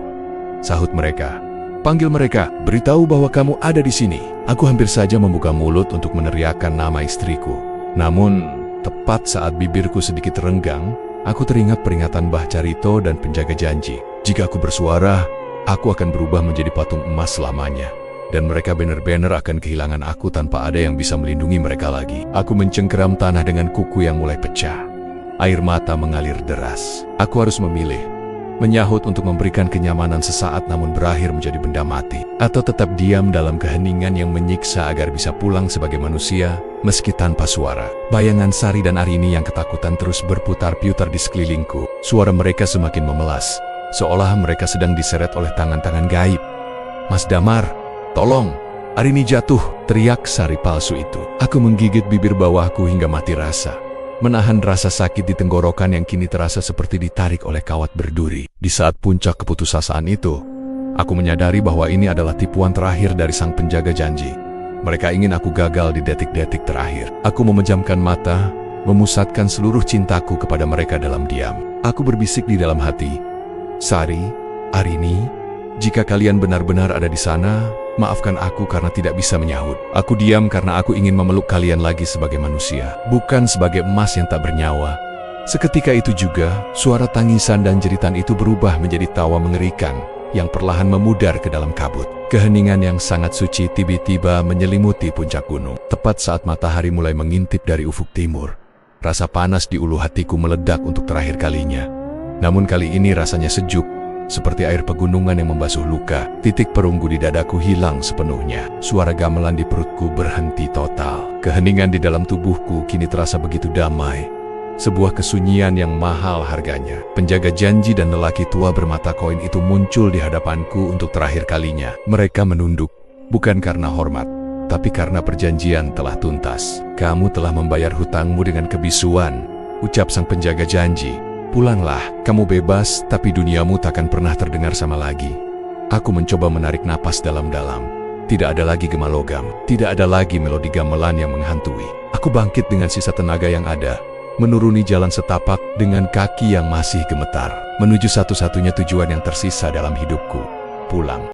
Sahut mereka. Panggil mereka, beritahu bahwa kamu ada di sini. Aku hampir saja membuka mulut untuk meneriakkan nama istriku. Namun, tepat saat bibirku sedikit renggang, aku teringat peringatan Mbah Carito dan penjaga janji. Jika aku bersuara, aku akan berubah menjadi patung emas selamanya. Dan mereka benar-benar akan kehilangan aku tanpa ada yang bisa melindungi mereka lagi. Aku mencengkeram tanah dengan kuku yang mulai pecah. Air mata mengalir deras. Aku harus memilih. Menyahut untuk memberikan kenyamanan sesaat namun berakhir menjadi benda mati. Atau tetap diam dalam keheningan yang menyiksa agar bisa pulang sebagai manusia, meski tanpa suara. Bayangan Sari dan Arini yang ketakutan terus berputar-putar di sekelilingku. Suara mereka semakin memelas. Seolah mereka sedang diseret oleh tangan-tangan gaib. Mas Damar, tolong, Arini jatuh, teriak Sari palsu itu. Aku menggigit bibir bawahku hingga mati rasa. Menahan rasa sakit di tenggorokan yang kini terasa seperti ditarik oleh kawat berduri. Di saat puncak keputusasaan itu, aku menyadari bahwa ini adalah tipuan terakhir dari sang penjaga janji. Mereka ingin aku gagal di detik-detik terakhir. Aku memejamkan mata, memusatkan seluruh cintaku kepada mereka dalam diam. Aku berbisik di dalam hati, Sari, Arini, jika kalian benar-benar ada di sana, maafkan aku karena tidak bisa menyahut. Aku diam karena aku ingin memeluk kalian lagi sebagai manusia, bukan sebagai emas yang tak bernyawa. Seketika itu juga, suara tangisan dan jeritan itu berubah menjadi tawa mengerikan yang perlahan memudar ke dalam kabut. Keheningan yang sangat suci tiba-tiba menyelimuti puncak gunung. Tepat saat matahari mulai mengintip dari ufuk timur, rasa panas di ulu hatiku meledak untuk terakhir kalinya. Namun kali ini rasanya sejuk, seperti air pegunungan yang membasuh luka. Titik perunggu di dadaku hilang sepenuhnya. Suara gamelan di perutku berhenti total. Keheningan di dalam tubuhku kini terasa begitu damai. Sebuah kesunyian yang mahal harganya. Penjaga janji dan lelaki tua bermata koin itu muncul di hadapanku untuk terakhir kalinya. Mereka menunduk, bukan karena hormat, tapi karena perjanjian telah tuntas. Kamu telah membayar hutangmu dengan kebisuan, ucap sang penjaga janji. Pulanglah, kamu bebas, tapi duniamu takkan pernah terdengar sama lagi. Aku mencoba menarik napas dalam-dalam. Tidak ada lagi gema logam, tidak ada lagi melodi gamelan yang menghantui. Aku bangkit dengan sisa tenaga yang ada, menuruni jalan setapak dengan kaki yang masih gemetar, menuju satu-satunya tujuan yang tersisa dalam hidupku, pulang.